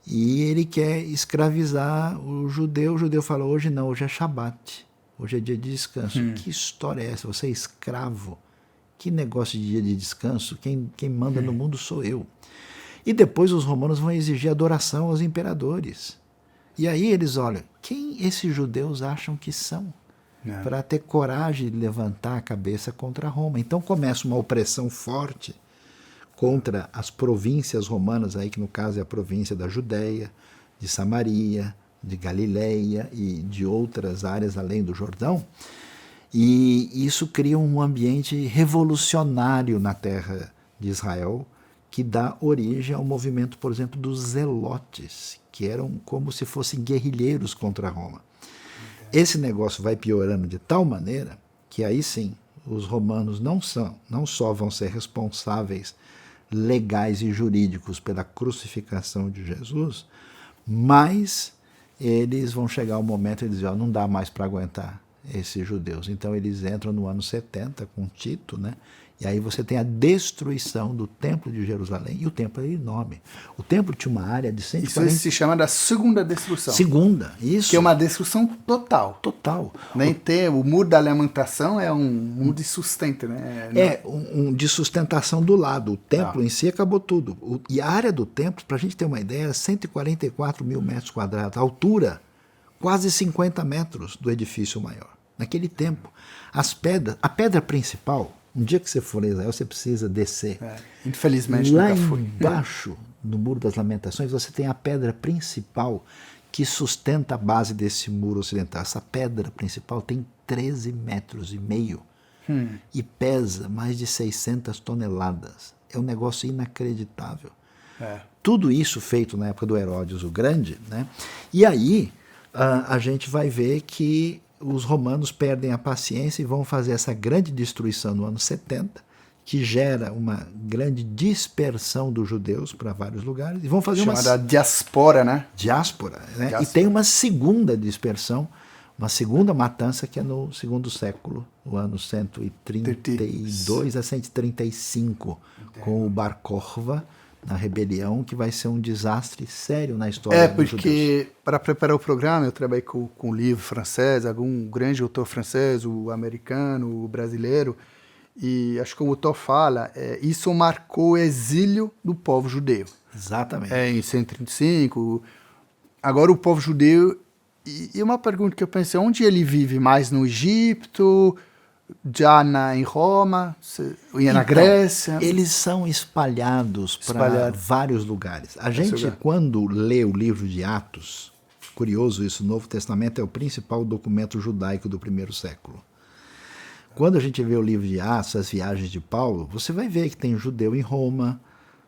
B: e ele quer escravizar o judeu. O judeu fala, hoje não, hoje é Shabat, hoje é dia de descanso. Que história é essa? Você é escravo? Que negócio de dia de descanso? Quem manda no mundo sou eu. E depois os romanos vão exigir adoração aos imperadores. E aí eles olham, quem esses judeus acham que são? Para ter coragem de levantar a cabeça contra Roma. Então começa uma opressão forte contra as províncias romanas, aí, que no caso é a província da Judéia, de Samaria, de Galileia e de outras áreas além do Jordão. E isso cria um ambiente revolucionário na terra de Israel, que dá origem ao movimento, por exemplo, dos zelotes, que eram como se fossem guerrilheiros contra Roma. Esse negócio vai piorando de tal maneira que aí sim os romanos não só vão ser responsáveis legais e jurídicos pela crucificação de Jesus, mas eles vão chegar ao momento e dizer, não dá mais para aguentar esses judeus. Então eles entram no ano 70 com Tito, né? E aí você tem a destruição do templo de Jerusalém, e o templo é enorme. O templo tinha uma área de 140...
A: Isso se chama da segunda destruição.
B: Segunda, isso.
A: Que é uma destruição total.
B: Total.
A: Nem tem, o muro da lamentação é um muro de sustento, né?
B: De sustentação do lado. O templo em si acabou tudo. E a área do templo, para a gente ter uma ideia, era 144 mil metros quadrados. A altura, quase 50 metros do edifício maior. Naquele tempo, a pedra principal, um dia que você for a Israel, você precisa descer.
A: Infelizmente
B: lá
A: nunca fui.
B: embaixo, no Muro das Lamentações, você tem a pedra principal que sustenta a base desse muro ocidental. Essa pedra principal tem 13 metros e meio e pesa mais de 600 toneladas. É um negócio inacreditável. Tudo isso feito na época do Herodes o Grande, né? E aí a gente vai ver que os romanos perdem a paciência e vão fazer essa grande destruição no ano 70, que gera uma grande dispersão dos judeus para vários lugares, e vão fazer
A: Chamada diáspora, né?
B: Diáspora, né? E tem uma segunda dispersão, uma segunda matança, que é no segundo século, no ano 132 a 135, com o Bar Kokhba, na rebelião, que vai ser um desastre sério na história dos judeus.
A: Porque para preparar o programa eu trabalhei com um livro francês, algum grande autor francês, o americano, o brasileiro, e acho que o autor fala, isso marcou o exílio do povo judeu.
B: Exatamente.
A: Em 135. Agora o povo judeu, e uma pergunta que eu pensei, onde ele vive? Mais no Egito, já em Roma, na Grécia?
B: Eles são espalhados para vários lugares. A gente, quando lê o livro de Atos, curioso isso, o Novo Testamento é o principal documento judaico do primeiro século. Quando a gente vê o livro de Atos, as viagens de Paulo, você vai ver que tem judeu em Roma,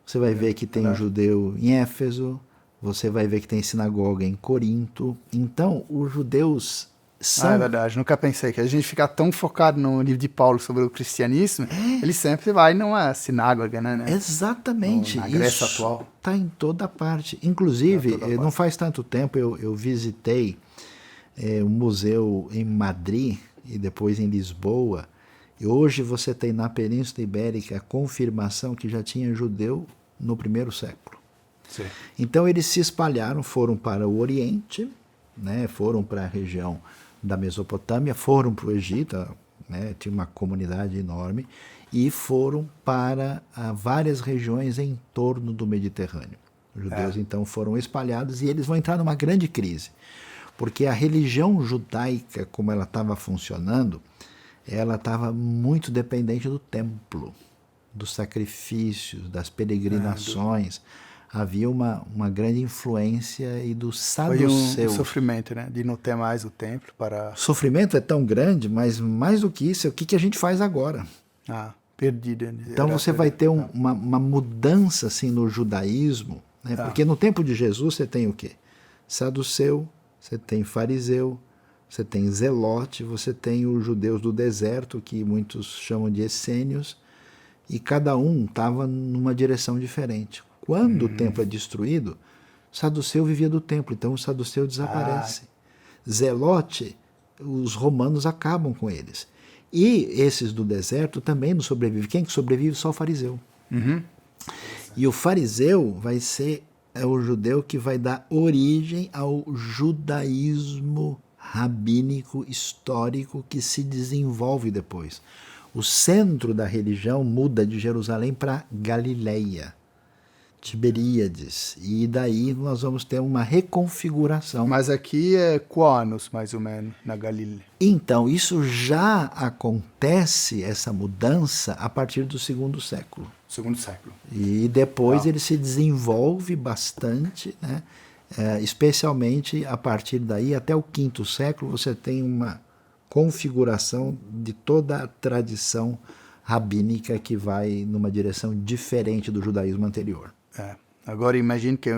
B: você vai ver que tem judeu em Éfeso, você vai ver que tem sinagoga em Corinto. Então, os judeus são...
A: é verdade, nunca pensei que a gente fica tão focado no livro de Paulo sobre o cristianismo, ele sempre vai numa sinagoga, né?
B: Exatamente.
A: Na Grécia atual.
B: Está em toda parte. Inclusive, não faz tanto tempo eu visitei um museu em Madrid e depois em Lisboa, e hoje você tem na Península Ibérica a confirmação que já tinha judeu no primeiro século.
A: Sim.
B: Então eles se espalharam, foram para o Oriente, né, foram para a região da Mesopotâmia, foram para o Egito, né, tinha uma comunidade enorme, e foram para várias regiões em torno do Mediterrâneo. Os judeus então foram espalhados e eles vão entrar numa grande crise, porque a religião judaica, como ela estava funcionando, ela estava muito dependente do templo, dos sacrifícios, das peregrinações. Havia uma grande influência e do saduceu.
A: Foi um sofrimento, né? De não ter mais o templo para...
B: O sofrimento é tão grande, mas mais do que isso, é o que a gente faz agora.
A: Perdido.
B: Então você vai ter uma mudança assim, no judaísmo, né? Porque no tempo de Jesus você tem o quê? Saduceu, você tem fariseu, você tem Zelote, você tem os judeus do deserto, que muitos chamam de essênios, e cada um estava numa direção diferente. Quando o templo é destruído, Saduceu vivia do templo, então o Saduceu desaparece. Zelote, os romanos acabam com eles. E esses do deserto também não sobrevivem. Quem que sobrevive? Só o fariseu. E o fariseu vai ser o judeu que vai dar origem ao judaísmo rabínico histórico que se desenvolve depois. O centro da religião muda de Jerusalém para Galileia, Tiberíades, e daí nós vamos ter uma reconfiguração.
A: Mas aqui é qual anos, mais ou menos, na Galileia?
B: Então, isso já acontece, essa mudança, a partir do segundo século.
A: Segundo século.
B: E depois ele se desenvolve bastante, né? Especialmente a partir daí, até o quinto século, você tem uma configuração de toda a tradição rabínica que vai numa direção diferente do judaísmo anterior.
A: Agora imagine que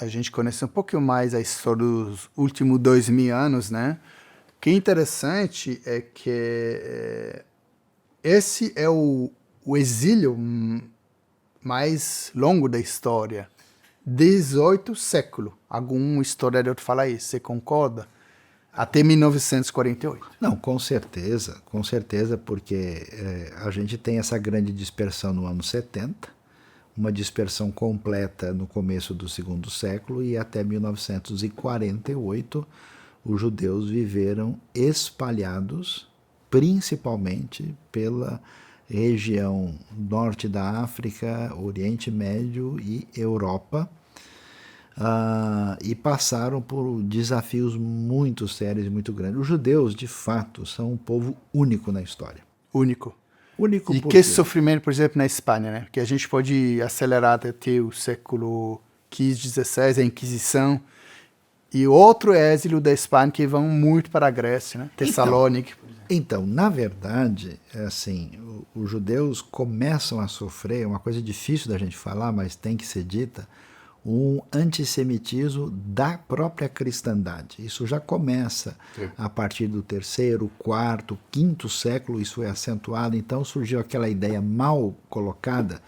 A: a gente conhece um pouco mais a história dos últimos 2000 anos, né? O que é interessante é que esse é o exílio mais longo da história. 18 séculos. Algum historiador fala isso, você concorda? Até 1948.
B: Não, com certeza, porque a gente tem essa grande dispersão no ano 70, uma dispersão completa no começo do segundo século, e até 1948 os judeus viveram espalhados, principalmente pela região norte da África, Oriente Médio e Europa, e passaram por desafios muito sérios e muito grandes. Os judeus, de fato, são um povo único na história.
A: Único.
B: Único
A: e
B: por
A: que
B: quê?
A: sofrimento, por exemplo, na Espanha, né? Que a gente pode acelerar até o século XV, XVI, a Inquisição, e outro exílio da Espanha que vão muito para a Grécia, né? Tessalônica.
B: Então, na verdade, assim, os judeus começam a sofrer, uma coisa difícil da gente falar, mas tem que ser dita, um antissemitismo da própria cristandade. Isso já começa a partir do terceiro, quarto, quinto século, isso é acentuado. Então surgiu aquela ideia mal colocada,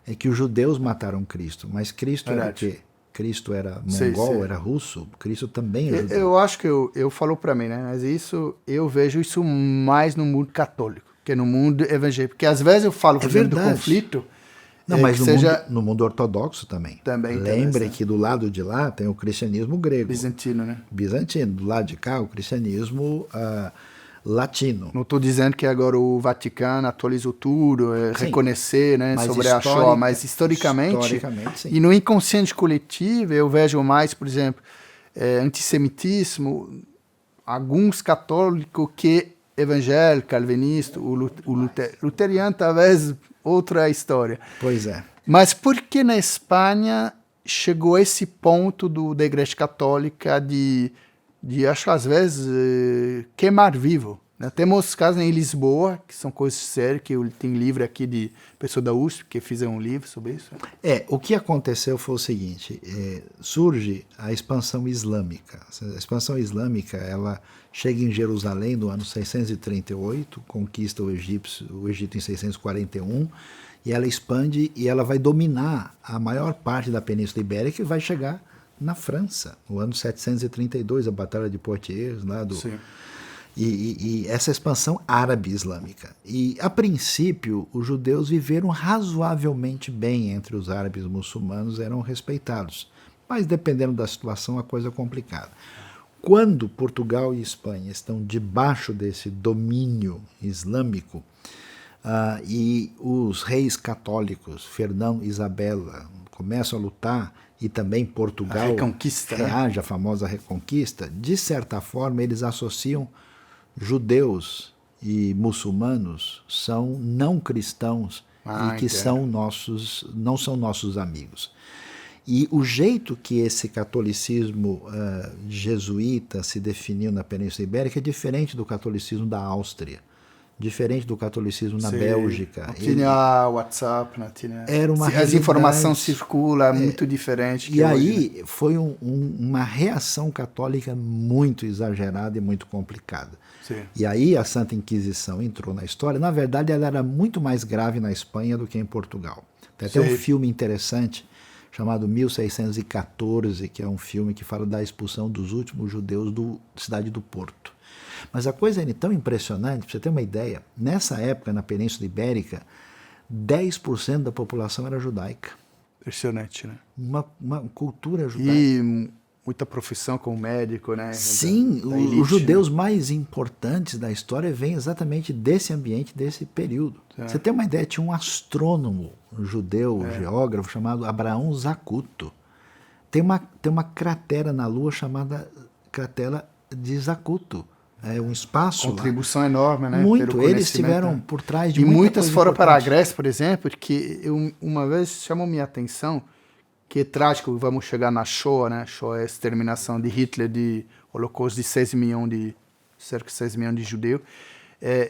B: é que os judeus mataram Cristo. Mas Cristo era o quê? Cristo era mongol, era russo? Cristo também é judeu.
A: Eu acho que eu falo para mim, né? Mas isso, eu vejo isso mais no mundo católico que no mundo evangélico. Porque às vezes eu falo, por exemplo, do conflito.
B: Não, mas no mundo ortodoxo também. Lembre que do lado de lá tem o cristianismo grego.
A: Bizantino, né?
B: Bizantino. Do lado de cá, o cristianismo latino.
A: Não estou dizendo que agora o Vaticano atualizou tudo, reconhecer, né, sobre a Shoah, mas historicamente
B: sim.
A: E no inconsciente coletivo eu vejo mais, por exemplo, antissemitismo, alguns católicos que evangélico, calvinista, o luterano talvez outra história.
B: Pois é.
A: Mas por que na Espanha chegou a esse ponto da Igreja Católica de acho às vezes, queimar vivo? Né? Temos casos em Lisboa, que são coisas sérias, que tem livro aqui de pessoa da USP, que fizeram um livro sobre isso.
B: O que aconteceu foi o seguinte, surge a expansão islâmica. A expansão islâmica, ela chega em Jerusalém no ano 638, conquista o Egito em 641, e ela expande e ela vai dominar a maior parte da Península Ibérica e vai chegar na França, no ano 732, a Batalha de Poitiers, lá do...
A: Sim.
B: E essa expansão árabe-islâmica. E, a princípio, os judeus viveram razoavelmente bem entre os árabes muçulmanos, eram respeitados. Mas, dependendo da situação, a coisa é complicada. Quando Portugal e Espanha estão debaixo desse domínio islâmico, e os reis católicos, Fernão e Isabela, começam a lutar, e também Portugal reage à famosa Reconquista, de certa forma eles associam judeus e muçulmanos são não cristãos e que não são nossos amigos. E o jeito que esse catolicismo jesuíta se definiu na Península Ibérica é diferente do catolicismo da Áustria, diferente do catolicismo na
A: Sim.
B: Bélgica.
A: Não tinha WhatsApp, não tinha...
B: Era uma
A: As informações circulam muito diferente.
B: E aí foi uma reação católica muito exagerada e muito complicada.
A: Sim.
B: E aí a Santa Inquisição entrou na história. Na verdade, ela era muito mais grave na Espanha do que em Portugal. Tem até um filme interessante chamado 1614, que é um filme que fala da expulsão dos últimos judeus da cidade do Porto. Mas a coisa era tão impressionante, para você ter uma ideia, nessa época, na Península Ibérica, 10% da população era judaica.
A: Impressionante, né?
B: Uma cultura judaica.
A: E muita profissão como médico, né?
B: Sim, os judeus mais importantes da história vêm exatamente desse ambiente, desse período. Você tem uma ideia, tinha um astrônomo judeu, geógrafo, chamado Abraão Zacuto. Tem uma cratera na Lua chamada cratera de Zacuto. É um espaço
A: contribuição enorme, né?
B: Muito. Eles estiveram por trás de
A: muita
B: coisa
A: muitas foram
B: importante.
A: para a Grécia, por exemplo, que uma vez chamou minha atenção, que é trágico, vamos chegar na Shoah, né? Shoah é a exterminação de Hitler, de holocausto de cerca de 6 milhões de judeus.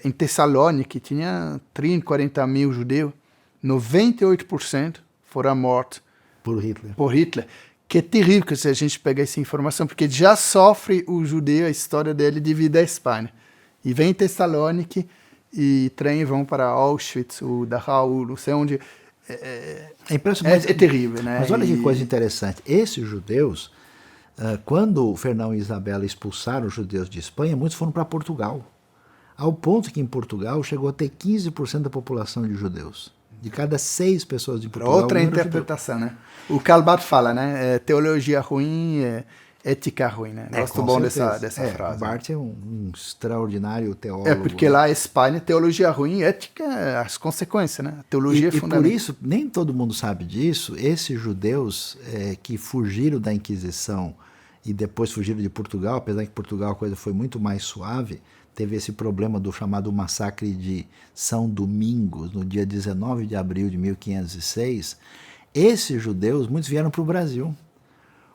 A: Em Tessalônica tinha 30, 40 mil judeus, 98% foram mortos por Hitler. Que é terrível que se a gente pegar essa informação, porque já sofre o judeu, a história dele devido à Espanha. E vem em Tessalônica e trem vão para Auschwitz, o Dachau, não sei onde. É impressionante. É terrível, né?
B: Mas olha que coisa interessante. Esses judeus, quando Fernão e Isabela expulsaram os judeus de Espanha, muitos foram para Portugal. Ao ponto que em Portugal chegou a ter 15% da população de judeus. De cada 6 pessoas de Portugal.
A: Outra interpretação, né? O Calbat fala, né? Teologia ruim, ética ruim, né? Gosto bom dessa frase.
B: Barth é um extraordinário teólogo.
A: Porque lá na Espanha, teologia ruim, ética, as consequências, né? A teologia é fundamental.
B: E por isso, nem todo mundo sabe disso, esses judeus que fugiram da Inquisição e depois fugiram de Portugal, apesar que em Portugal a coisa foi muito mais suave, teve esse problema do chamado massacre de São Domingos, no dia 19 de abril de 1506, esses judeus, muitos vieram para o Brasil.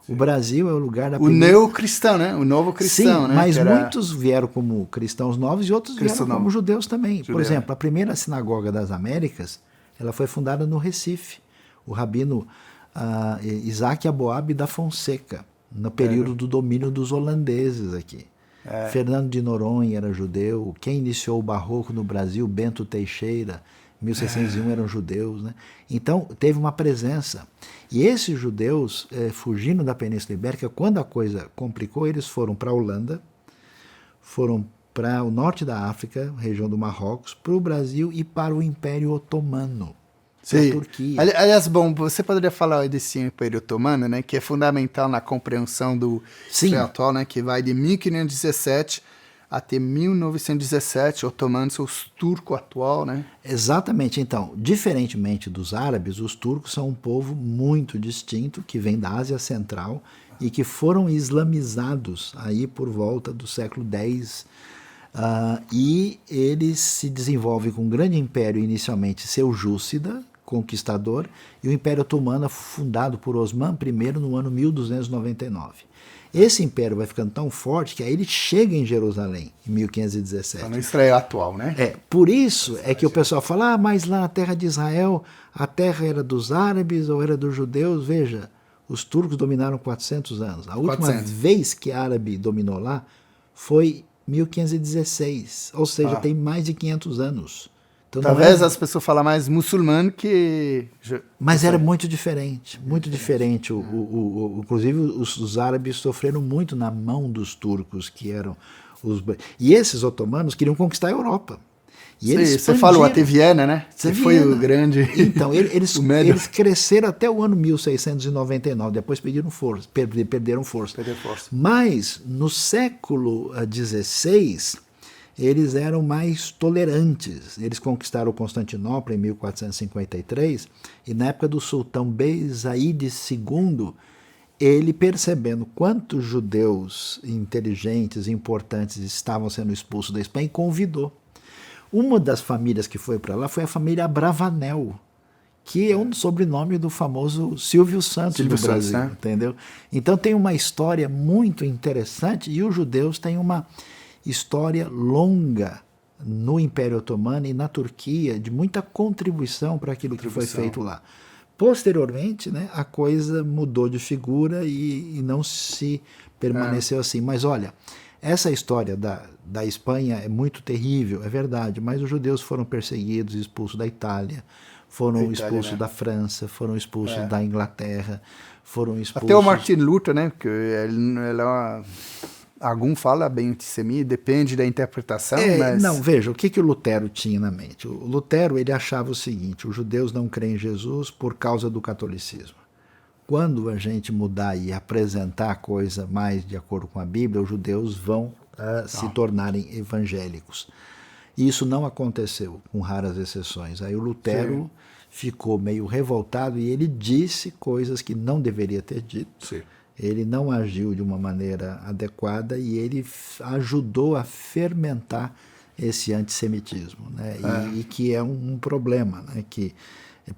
B: O Brasil é o lugar da...
A: O neocristão, né? O novo cristão,
B: sim,
A: né?
B: Mas muitos vieram como cristãos novos e outros vieram como judeus também. Por exemplo, a primeira sinagoga das Américas, ela foi fundada no Recife. O rabino Isaac Aboab da Fonseca, no período do domínio dos holandeses aqui. Fernando de Noronha era judeu. Quem iniciou o barroco no Brasil, Bento Teixeira, 1601 eram judeus, né? Então teve uma presença. E esses judeus, fugindo da Península Ibérica, quando a coisa complicou, eles foram para a Holanda, foram para o norte da África, região do Marrocos, para o Brasil e para o Império Otomano.
A: Sim.
B: Turquia.
A: Aliás, bom, você poderia falar desse Império Otomano, né, que é fundamental na compreensão do Israel atual, né, que vai de 1517 até 1917, otomanos são os turcos atual, né?
B: Exatamente. Então, diferentemente dos árabes, os turcos são um povo muito distinto, que vem da Ásia Central e que foram islamizados aí por volta do século X. E eles se desenvolvem com um grande império, inicialmente seljúcida, conquistador, e o Império Otomano fundado por Osman I no ano 1299. Esse império vai ficando tão forte que aí ele chega em Jerusalém, em 1517.
A: No Israel atual, né?
B: Por isso é que o pessoal fala, mas lá na terra de Israel, a terra era dos árabes ou era dos judeus? Veja, os turcos dominaram 400 anos. A última vez que árabe dominou lá foi 1516, ou seja, tem mais de 500 anos. Então,
A: talvez as pessoas falam mais muçulmano que...
B: Mas era muito diferente, muito diferente. Inclusive os árabes sofreram muito na mão dos turcos, que eram os... E esses otomanos queriam conquistar a Europa. E eles
A: você falou até Viena, né? Você foi o grande...
B: Então, eles cresceram até o ano 1699, depois perderam força. Mas, no século XVI, eles eram mais tolerantes. Eles conquistaram Constantinopla em 1453, e na época do sultão Bey Said II, ele percebendo quantos judeus inteligentes e importantes estavam sendo expulsos da Espanha, convidou. Uma das famílias que foi para lá foi a família Abravanel, que é um sobrenome do famoso Silvio Santos do Brasil, né? Entendeu? Então tem uma história muito interessante, e os judeus têm uma história longa no Império Otomano e na Turquia de muita contribuição para aquilo que foi feito lá. Posteriormente, né, a coisa mudou de figura e não se permaneceu assim. Mas olha, essa história da Espanha é muito terrível, é verdade, mas os judeus foram perseguidos, expulsos da Itália, foram expulsos da França, foram expulsos da Inglaterra, foram expulsos...
A: Até o Martin Luther, né, que algum fala bem antissemita, depende da interpretação, mas...
B: Não, veja, o que o Lutero tinha na mente? O Lutero, ele achava o seguinte: os judeus não creem em Jesus por causa do catolicismo. Quando a gente mudar e apresentar a coisa mais de acordo com a Bíblia, os judeus vão se tornarem evangélicos. E isso não aconteceu, com raras exceções. Aí o Lutero ficou meio revoltado e ele disse coisas que não deveria ter dito.
A: Sim.
B: Ele não agiu de uma maneira adequada e ele ajudou a fermentar esse antissemitismo, né? E que é um problema, né? Que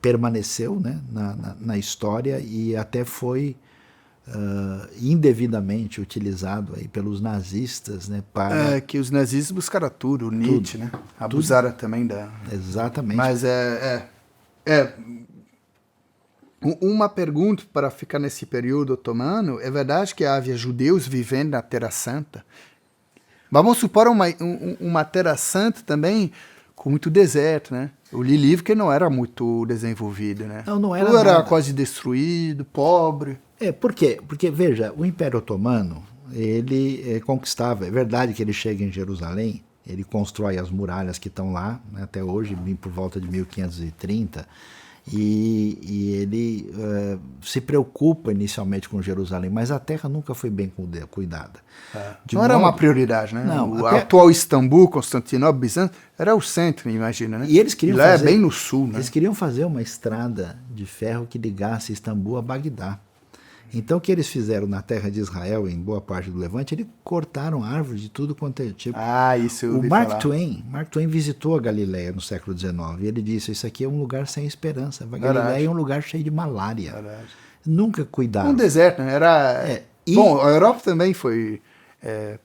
B: permaneceu, né? na história e até foi indevidamente utilizado aí pelos nazistas, né? Para...
A: que os nazistas buscaram tudo, o Nietzsche, né? Abusaram também da...
B: Exatamente.
A: Mas uma pergunta para ficar nesse período otomano: é verdade que havia judeus vivendo na Terra Santa? Vamos supor uma Terra Santa também com muito deserto, né? Eu li livro que não era muito desenvolvido, né?
B: Não era
A: tudo era
B: nada.
A: quase destruído, pobre.
B: Por quê? Porque, veja, o Império Otomano, ele conquistava, é verdade que ele chega em Jerusalém, ele constrói as muralhas que estão lá, né, até hoje, por volta de 1530, e ele se preocupa inicialmente com Jerusalém, mas a terra nunca foi bem cuidada.
A: Não era uma prioridade, né?
B: Não,
A: o atual Istambul, Constantinopla, Bizâncio, era o centro, imagina, né?
B: E eles queriam
A: lá é bem no sul, né?
B: Eles queriam fazer uma estrada de ferro que ligasse Istambul a Bagdá. Então, o que eles fizeram na terra de Israel, em boa parte do Levante, eles cortaram árvores de tudo quanto é tipo.
A: Isso eu ouvi
B: Mark
A: falar.
B: Mark Twain visitou a Galileia no século XIX e ele disse: isso aqui é um lugar sem esperança. A Galileia é um lugar cheio de malária.
A: Verdade.
B: Nunca cuidaram.
A: Um deserto, né? Bom, a Europa também foi...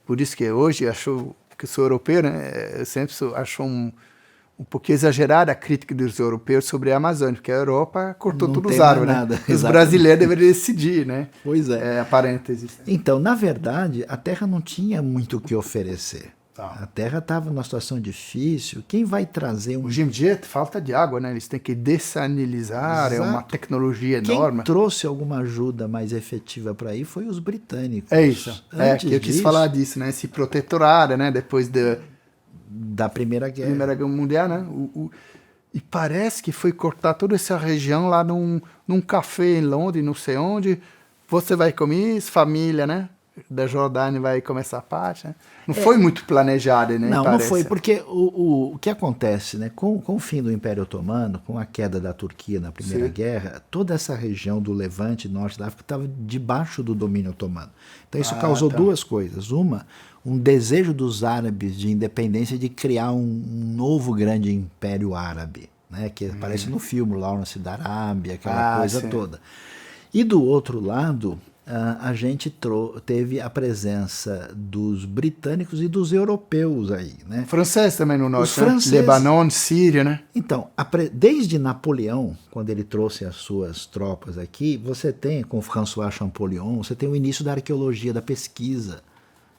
A: por isso que hoje acho que eu sou europeu, né? Eu sempre acho um pouquinho exagerada a crítica dos europeus sobre a Amazônia, porque a Europa cortou todos os árvores, né?
B: Nada.
A: Os brasileiros deveriam decidir, né?
B: Pois é.
A: Parênteses.
B: Então, na verdade, a terra não tinha muito o que oferecer. A terra estava numa situação difícil. Quem vai trazer
A: Hoje em dia, falta de água, né? Eles têm que dessalinizar, é uma tecnologia enorme.
B: Quem trouxe alguma ajuda mais efetiva para aí foi os britânicos.
A: É isso. Que eu quis falar disso, né? Esse protetorado, né? Depois
B: da Primeira Guerra.
A: Primeira Guerra Mundial, né? E parece que foi cortar toda essa região lá num café em Londres, não sei onde. Você vai comer, família, né? Da Jordânia vai começar a parte, né? Não foi muito planejado, né?
B: Não foi, porque o que acontece, né? Com o fim do Império Otomano, com a queda da Turquia na Primeira Guerra, toda essa região do Levante e Norte da África estava debaixo do domínio otomano. Então isso causou duas coisas. Um desejo dos árabes de independência de criar um novo grande império árabe, né? Que aparece no filme Lawrence da Arábia, aquela coisa toda. E do outro lado, a gente teve a presença dos britânicos e dos europeus aí, né?
A: Francês também no norte,
B: Os franceses.
A: Lebanon, Síria, né?
B: Então, desde Napoleão, quando ele trouxe as suas tropas aqui, você tem, com François Champollion, você tem o início da arqueologia, da pesquisa.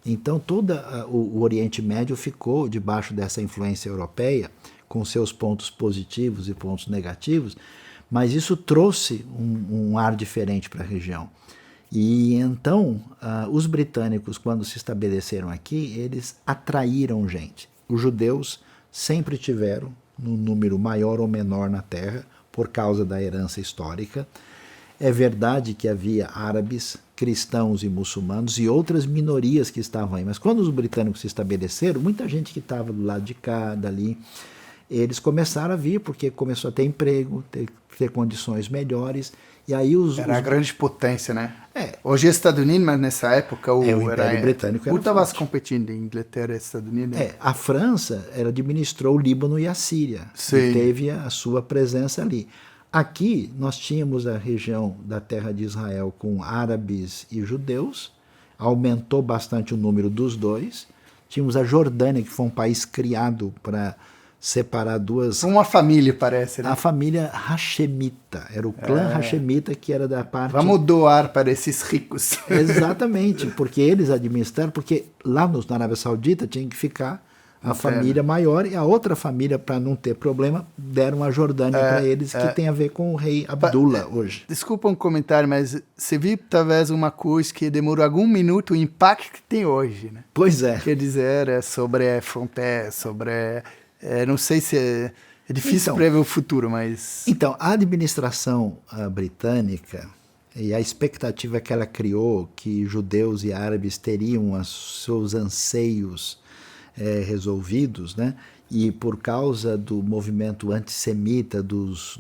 B: Então, todo o Oriente Médio ficou debaixo dessa influência europeia, com seus pontos positivos e pontos negativos, mas isso trouxe um ar diferente para a região. E então, os britânicos, quando se estabeleceram aqui, eles atraíram gente. Os judeus sempre tiveram, num número maior ou menor na terra, por causa da herança histórica. É verdade que havia árabes, cristãos e muçulmanos e outras minorias que estavam aí. Mas quando os britânicos se estabeleceram, muita gente que estava do lado de cá, dali, eles começaram a vir porque começou a ter emprego, ter condições melhores. E aí
A: era a grande potência, né? Hoje é Estados Unidos, mas nessa época o
B: Império Britânico era
A: estava competindo em Inglaterra e Estados Unidos.
B: A França administrou o Líbano e a Síria.
A: Sim.
B: E teve a sua presença ali. Aqui nós tínhamos a região da terra de Israel com árabes e judeus, aumentou bastante o número dos dois, Tínhamos a Jordânia, que foi um país criado para separar duas...
A: Uma família, parece, né?
B: A família Hashemita, era o clã Hashemita que era da parte...
A: Vamos doar para esses ricos.
B: Exatamente, porque eles administraram, porque lá na Arábia Saudita tinha que ficar a família maior e a outra família, para não ter problema, deram a Jordânia para eles, que tem a ver com o rei Abdullah hoje.
A: Desculpa um comentário, mas você viu talvez uma coisa que demorou algum minuto, o impacto que tem hoje, né?
B: Pois é.
A: Quer dizer, sobre fronteira, sobre... não sei se é difícil prever o futuro, mas...
B: Então, a administração britânica e a expectativa que ela criou que judeus e árabes teriam os seus anseios resolvidos, né? E por causa do movimento antissemita, dos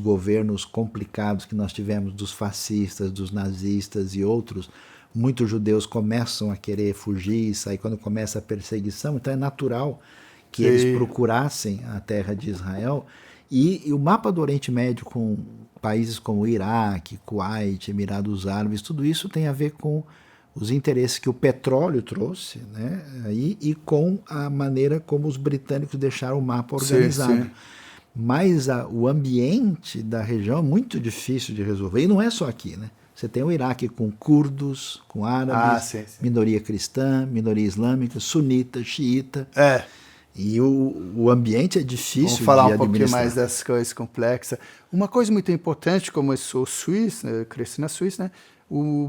B: governos complicados que nós tivemos, dos fascistas, dos nazistas e outros, muitos judeus começam a querer fugir, sair quando começa a perseguição, então é natural que eles procurassem a terra de Israel, e o mapa do Oriente Médio com países como Iraque, Kuwait, Emirados Árabes, tudo isso tem a ver com os interesses que o petróleo trouxe, né, e com a maneira como os britânicos deixaram o mapa organizado. Sim. Mas o ambiente da região é muito difícil de resolver, e não é só aqui, né? Você tem o Iraque com curdos, com árabes, minoria cristã, minoria islâmica, sunita, xiita. E o ambiente é difícil de administrar.
A: Vamos falar um pouquinho mais das coisas complexas. Uma coisa muito importante, como eu sou suíço, cresci na Suíça, né?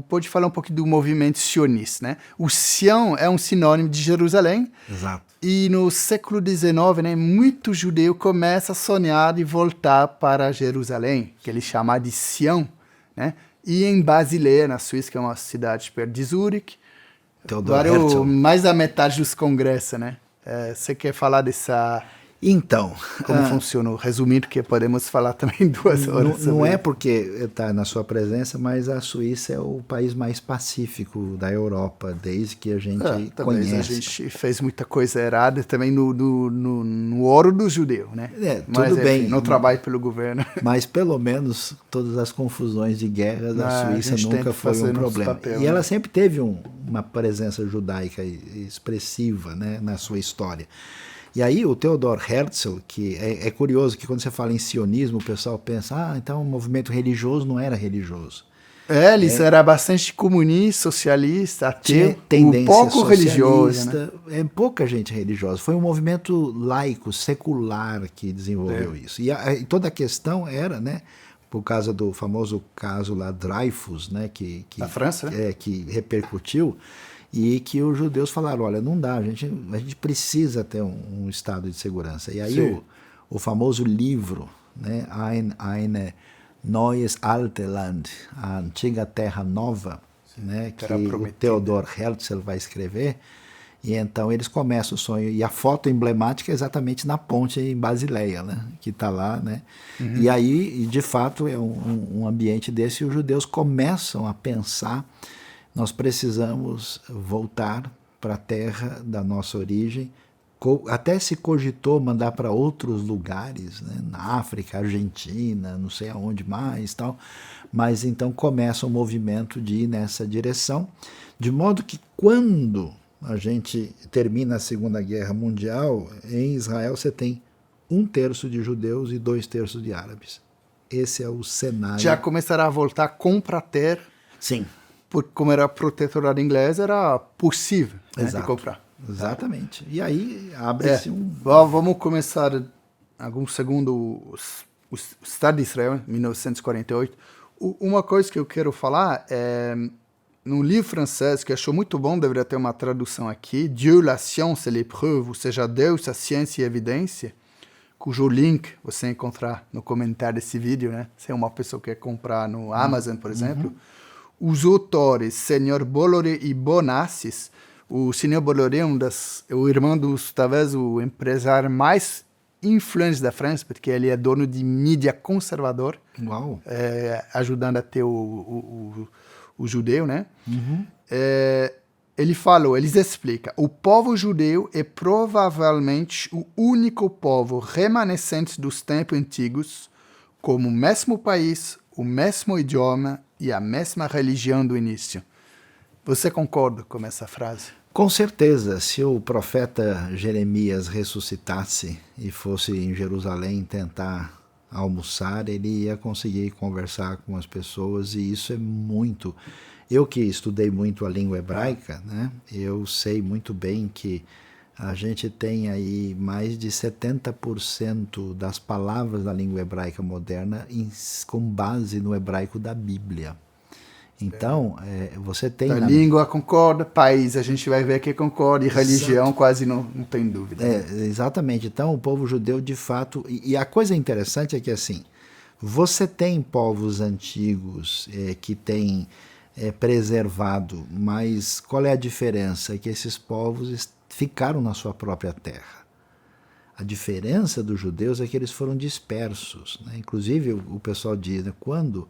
A: Pode falar um pouquinho do movimento sionista, né? O Sião é um sinônimo de Jerusalém.
B: Exato.
A: E no século XIX, né, muito judeu começa a sonhar de voltar para Jerusalém, que ele chama de Sião, né? E em Basileia, na Suíça, que é uma cidade perto de Zurique, mais da metade dos congressos, né? Você quer falar dessa...
B: Então...
A: Como funcionou? Resumindo, que podemos falar também 2 horas.
B: Não é porque está na sua presença, mas a Suíça é o país mais pacífico da Europa, desde que a gente conhece.
A: A gente fez muita coisa errada também no ouro do judeu, né?
B: Tudo bem.
A: Não trabalho pelo governo.
B: Mas pelo menos todas as confusões de guerra da Suíça nunca foi um problema. E ela sempre teve uma presença judaica expressiva, né, na sua história. E aí o Theodor Herzl, que é curioso que quando você fala em sionismo, o pessoal pensa, então o movimento religioso não era religioso.
A: Eles era bastante comunista, socialista, ateu,
B: tendência
A: pouco religioso. Né?
B: Pouca gente religiosa. Foi um movimento laico, secular que desenvolveu isso. E toda a questão era, né, por causa do famoso caso lá Dreyfus, né, que
A: na França, né?
B: Que repercutiu, e que os judeus falaram, olha, não dá, a gente precisa ter um estado de segurança. E aí o famoso livro, né, Ein Neues Alte Land, a antiga terra nova, né, que o Theodor Herzl vai escrever, e então eles começam o sonho, e a foto emblemática é exatamente na ponte em Basileia, né, que está lá, né, e aí, de fato, é um ambiente desse, e os judeus começam a pensar, nós precisamos voltar para a terra da nossa origem. Até se cogitou mandar para outros lugares, né? Na África, Argentina, não sei aonde mais, tal. Mas então começa o movimento de ir nessa direção, de modo que quando a gente termina a Segunda Guerra Mundial, em Israel você tem 1/3 de judeus e 2/3 de árabes. Esse é o cenário.
A: Já começará a voltar a comprar terra.
B: Sim.
A: Porque como era protetorado inglês, era possível, né, de comprar.
B: Exatamente. E aí abre-se
A: Vamos começar alguns segundos o Estado de Israel, em 1948. Uma coisa que eu quero falar é, num livro francês, que achou muito bom, deveria ter uma tradução aqui, Dieu, la science et l'épreuve, ou seja, Deus, a ciência e a evidência, cujo link você encontrar no comentário desse vídeo, né? Se é uma pessoa que quer comprar no Amazon, por exemplo. Os autores, Senhor Bolloré e Bonassis, o Senhor Bolloré é o irmão talvez o empresário mais influente da França, porque ele é dono de mídia conservador, ajudando a ter o judeu, né? Eles explicam, o povo judeu é provavelmente o único povo remanescente dos tempos antigos, como o mesmo país, o mesmo idioma e a mesma religião do início. Você concorda com essa frase?
B: Com certeza, se o profeta Jeremias ressuscitasse e fosse em Jerusalém tentar almoçar, ele ia conseguir conversar com as pessoas, e isso é muito. Eu que estudei muito a língua hebraica, né, eu sei muito bem que a gente tem aí mais de 70% das palavras da língua hebraica moderna com base no hebraico da Bíblia. Então, você tem...
A: A língua concorda, país a gente vai ver que concorda, e religião
B: Exato.
A: quase não tem dúvida.
B: Exatamente. Então, o povo judeu, de fato... E a coisa interessante é que, assim, você tem povos antigos que têm preservado, mas qual é a diferença? É que esses povos ficaram na sua própria terra. A diferença dos judeus é que eles foram dispersos, né? Inclusive, o pessoal diz, né, quando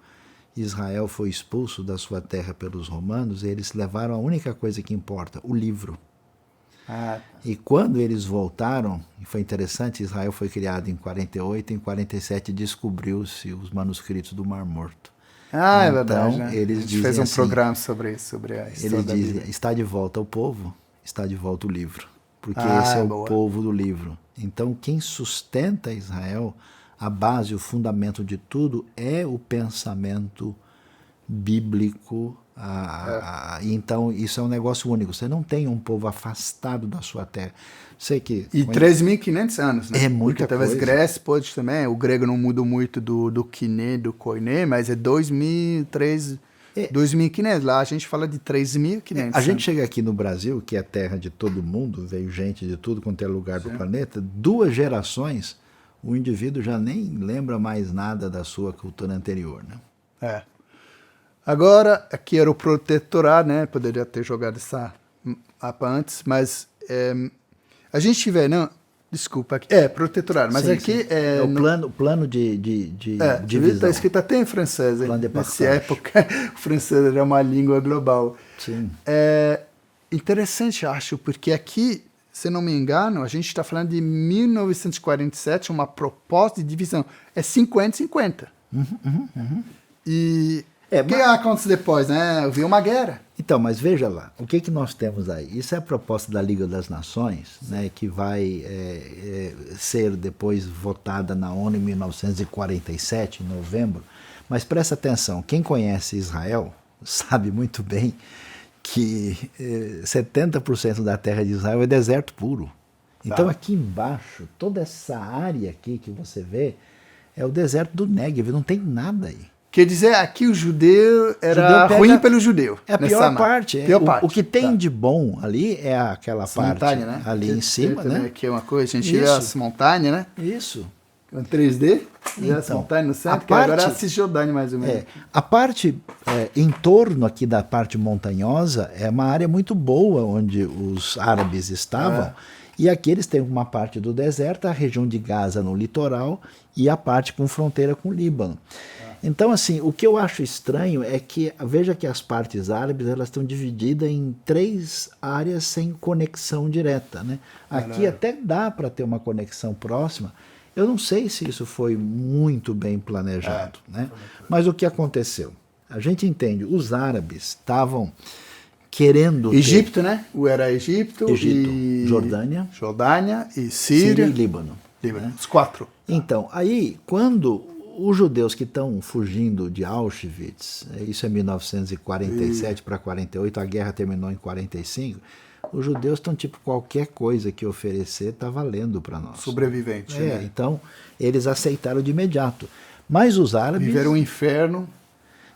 B: Israel foi expulso da sua terra pelos romanos, eles levaram a única coisa que importa, o livro. E quando eles voltaram, e foi interessante, Israel foi criado em 48, em 47 descobriu-se os manuscritos do Mar Morto.
A: É
B: Então,
A: verdade, né?
B: Eles
A: a gente
B: dizem
A: fez um
B: assim,
A: programa sobre isso, sobre a história
B: eles
A: da
B: dizem,
A: Bíblia.
B: está de volta o povo, está de volta o livro. Porque esse é o povo do livro. Então, quem sustenta Israel, a base, o fundamento de tudo, é o pensamento bíblico. Então, isso é um negócio único. Você não tem um povo afastado da sua terra. Sei que...
A: E 3.500 anos, né?
B: É muita
A: Porque talvez
B: coisa.
A: Grécia pode também, o grego não muda muito do kiné, do koiné, mas é 2.500. Lá a gente fala de 3.500.
B: A gente chega aqui no Brasil, que é a terra de todo mundo, veio gente de tudo quanto é lugar do planeta, 2 gerações, o indivíduo já nem lembra mais nada da sua cultura anterior, né?
A: Agora, aqui era o protetorado, né? Poderia ter jogado essa mapa antes, mas a gente vê, não, desculpa, aqui, protetorado, mas
B: sim,
A: aqui
B: sim. É o plano de divisão.
A: Está escrito até em francês, hein?
B: Plano de
A: Nessa
B: partage.
A: época, o francês era uma língua global.
B: Sim.
A: É interessante, acho, porque aqui, se não me engano, a gente está falando de 1947, uma proposta de divisão. É 50-50. E o que acontece depois, né? Houve uma guerra.
B: Então, mas veja lá, o que nós temos aí? Isso é a proposta da Liga das Nações, né, que vai ser depois votada na ONU em 1947, em novembro. Mas presta atenção, quem conhece Israel sabe muito bem que 70% da terra de Israel é deserto puro. Então aqui embaixo, toda essa área aqui que você vê, é o deserto do Negev, não tem nada aí.
A: Quer dizer, aqui o judeu era ruim pelo judeu.
B: É a pior parte. O que tem
A: tá.
B: de bom ali é aquela
A: Essa
B: parte
A: montanha, né?
B: ali em cima, né?
A: Aqui é uma coisa, a gente vê as montanhas, né?
B: Isso.
A: Em 3D,
B: então,
A: as montanhas no centro, que agora é a Cisjordânia mais ou menos.
B: A parte em torno aqui da parte montanhosa é uma área muito boa onde os árabes estavam. E aqui eles têm uma parte do deserto, a região de Gaza no litoral e a parte com fronteira com o Líbano. Então, assim, o que eu acho estranho é que, veja que as partes árabes, elas estão divididas em 3 áreas sem conexão direta, né? Aqui até dá para ter uma conexão próxima. Eu não sei se isso foi muito bem planejado, né? Mas o que aconteceu? A gente entende, os árabes estavam querendo
A: Egito, né? Era Egito
B: e
A: Jordânia e Síria
B: e Líbano.
A: Né? Os 4.
B: Então, aí, quando os judeus que estão fugindo de Auschwitz, isso é 1947 para 48, a guerra terminou em 45, os judeus estão tipo, qualquer coisa que oferecer está valendo para nós.
A: Sobrevivente. Né?
B: Então, eles aceitaram de imediato. Mas os árabes...
A: Viveram um inferno.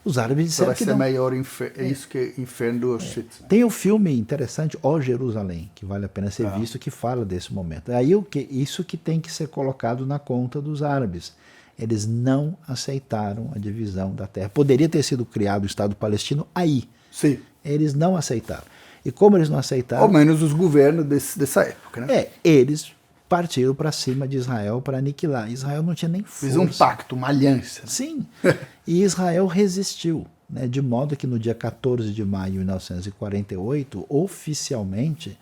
B: Os árabes disseram que não.
A: Maior é isso que é inferno do Auschwitz.
B: Tem um filme interessante, Ó Jerusalém, que vale a pena ser visto, que fala desse momento. Aí isso que tem que ser colocado na conta dos árabes. Eles não aceitaram a divisão da terra. Poderia ter sido criado o Estado palestino aí.
A: Sim.
B: Eles não aceitaram. E como eles não aceitaram...
A: Ao menos os governos dessa época, né?
B: Eles partiram para cima de Israel para aniquilar. Israel não tinha nem força.
A: Fez um pacto, uma aliança.
B: Sim. E Israel resistiu, né? De modo que no dia 14 de maio de 1948, oficialmente,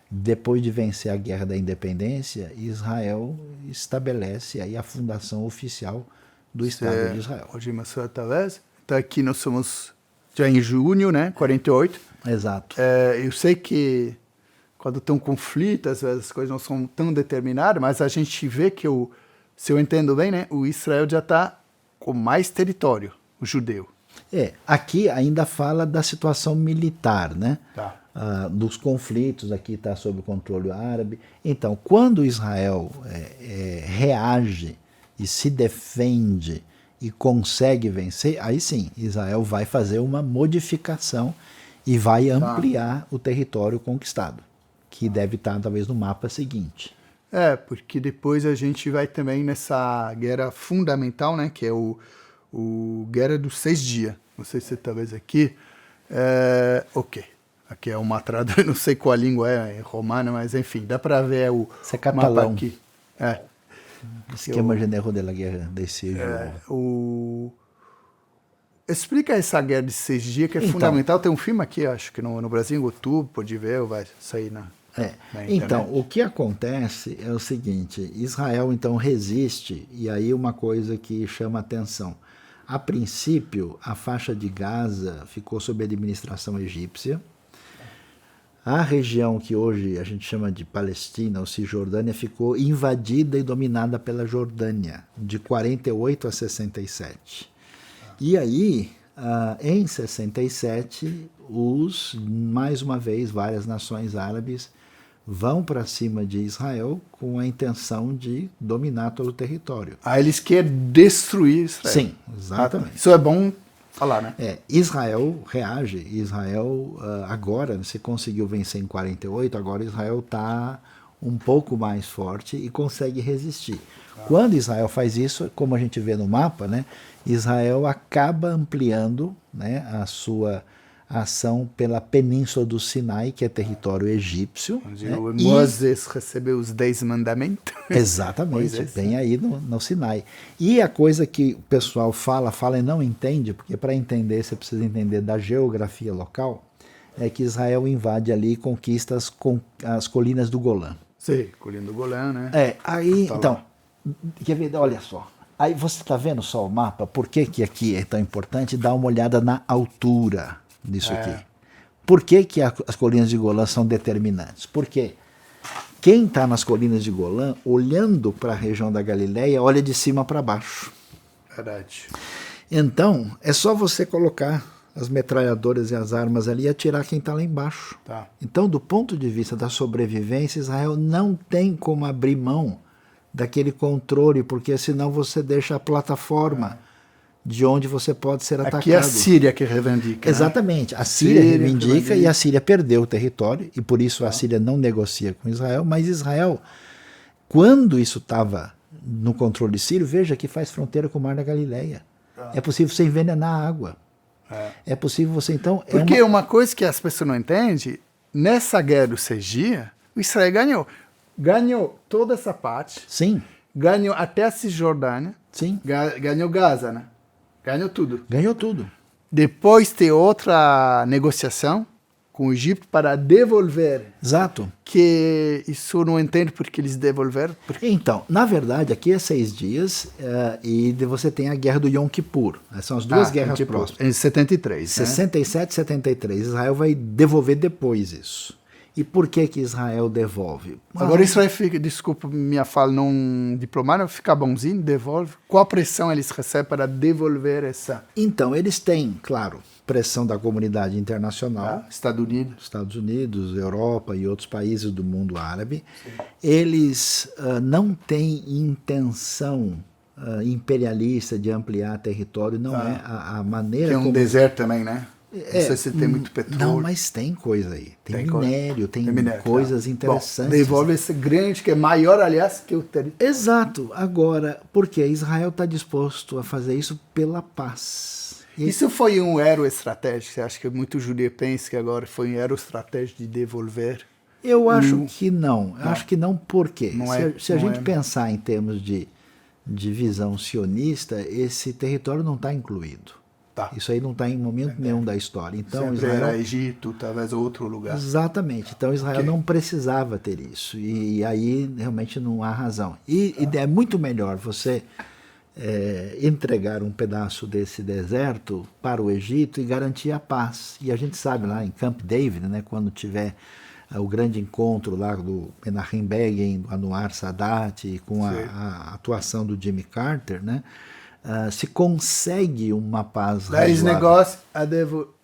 B: depois de vencer a Guerra da Independência, Israel estabelece aí a fundação oficial do Estado de Israel.
A: Hoje, talvez. Então aqui nós somos já em junho, né? 48.
B: Exato.
A: Eu sei que quando tem um conflito, às vezes as coisas não são tão determinadas, mas a gente vê que, se eu entendo bem, né, o Israel já está com mais território, o judeu.
B: Aqui ainda fala da situação militar, né?
A: Tá.
B: Dos conflitos, aqui está sob o controle árabe. Então, quando Israel reage e se defende e consegue vencer, aí sim, Israel vai fazer uma modificação e vai ampliar o território conquistado, que deve estar talvez no mapa seguinte.
A: Porque depois a gente vai também nessa guerra fundamental, né, que é o Guerra dos 6 Dias. Não sei se talvez aqui. Ok. Aqui é uma tradução, não sei qual língua é romana, mas enfim, dá para ver o
B: Isso é catalão.
A: mapa aqui.
B: Esquema General de la Guerra de 6 Dias.
A: Explica essa guerra de 6 dias, que é fundamental. Tem um filme aqui, acho que no Brasil, em outubro, pode ver, ou vai sair na internet.
B: Então, o que acontece é o seguinte, Israel então resiste, e aí uma coisa que chama atenção. A princípio, a faixa de Gaza ficou sob administração egípcia. A região que hoje a gente chama de Palestina ou Cisjordânia ficou invadida e dominada pela Jordânia, de 48 a 67. E aí, em 67, mais uma vez, várias nações árabes vão para cima de Israel com a intenção de dominar todo o território.
A: Eles querem destruir Israel.
B: Sim, exatamente.
A: Isso é bom falar, né?
B: Israel reage. Israel agora, se conseguiu vencer em 48, agora Israel está um pouco mais forte e consegue resistir. Quando Israel faz isso, como a gente vê no mapa, né, Israel acaba ampliando, né, a sua ação pela península do Sinai, que é território egípcio.
A: Onde Moisés recebeu os 10 mandamentos.
B: Exatamente, bem aí no Sinai. E a coisa que o pessoal fala e não entende, porque para entender você precisa entender da geografia local, é que Israel invade ali e conquista as colinas do Golã.
A: Sim, colina do Golã, né?
B: Aí, então, quer ver, olha só. Aí você está vendo só o mapa, por que aqui é tão importante? Dar uma olhada na altura disso aqui. Por que as colinas de Golã são determinantes? Porque quem está nas colinas de Golã, olhando para a região da Galileia, olha de cima para baixo.
A: Verdade.
B: Então, é só você colocar as metralhadoras e as armas ali e atirar quem está lá embaixo.
A: Tá.
B: Então, do ponto de vista da sobrevivência, Israel não tem como abrir mão daquele controle, porque senão você deixa a plataforma de onde você pode ser atacado.
A: Aqui é a Síria que reivindica.
B: Exatamente. A Síria reivindica e a Síria perdeu o território, e por isso a Síria não negocia com Israel, mas Israel, quando isso estava no controle sírio, veja que faz fronteira com o Mar da Galileia. É possível você envenenar a água. É possível você, então...
A: Porque uma coisa que as pessoas não entendem, nessa guerra dos 6 dias, o Israel ganhou. Ganhou toda essa parte.
B: Sim.
A: Ganhou até a Cisjordânia.
B: Sim.
A: Ganhou Gaza, né? Ganhou tudo.
B: Ganhou tudo.
A: Depois tem outra negociação com o Egito para devolver.
B: Exato.
A: Que isso eu não entendo porque eles devolveram.
B: Então, na verdade, aqui é 6 dias e você tem a guerra do Yom Kippur. São as duas guerras próximas.
A: Em 73. Né?
B: 67 e 73. Israel vai devolver depois isso. E por que Israel devolve?
A: Agora Israel fica, desculpa minha fala não diplomada, fica bonzinho, devolve. Qual pressão eles recebem para devolver essa?
B: Então, eles têm, claro, pressão da comunidade internacional. Estados Unidos, Europa e outros países do mundo árabe. Sim. Eles não têm intenção imperialista de ampliar território, não é a maneira
A: que é um
B: como...
A: deserto também, né? Não sei se tem muito petróleo.
B: Não, mas tem coisa aí. Tem minério, tem coisas interessantes.
A: Bom, devolve esse grande, que é maior, aliás, que o território.
B: Exato. Agora, por quê? Israel está disposto a fazer isso pela paz.
A: Isso foi um erro estratégico? Você acha que muito judeu pensa que agora foi um erro estratégico de devolver?
B: Eu acho que não. Eu acho que não, por quê? Se a gente
A: é.
B: pensar em termos de visão sionista, esse território não está incluído.
A: Tá.
B: Isso aí não está em momento nenhum da história. Então,
A: Israel era Egito, talvez outro lugar.
B: Exatamente. Então Israel não precisava ter isso. E aí realmente não há razão. E é muito melhor você entregar um pedaço desse deserto para o Egito e garantir a paz. E a gente sabe lá em Camp David, né, quando tiver o grande encontro lá do Menachem Begin, do Anwar Sadat, com a atuação do Jimmy Carter, né? Se consegue uma paz
A: Daí esse
B: razoável.
A: negócio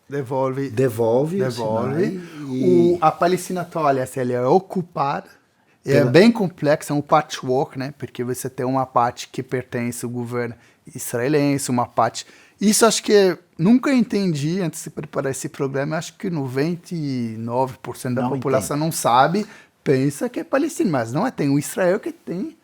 A: devolve.
B: Devolve o Sinai
A: A Palestina olha, se ela é ocupada, é bem complexo, é um patchwork, né? Porque você tem uma parte que pertence ao governo israelense, uma parte... Isso acho que nunca entendi antes de preparar esse programa, acho que 99% da população não sabe, pensa que é palestino, mas não é, tem o Israel que tem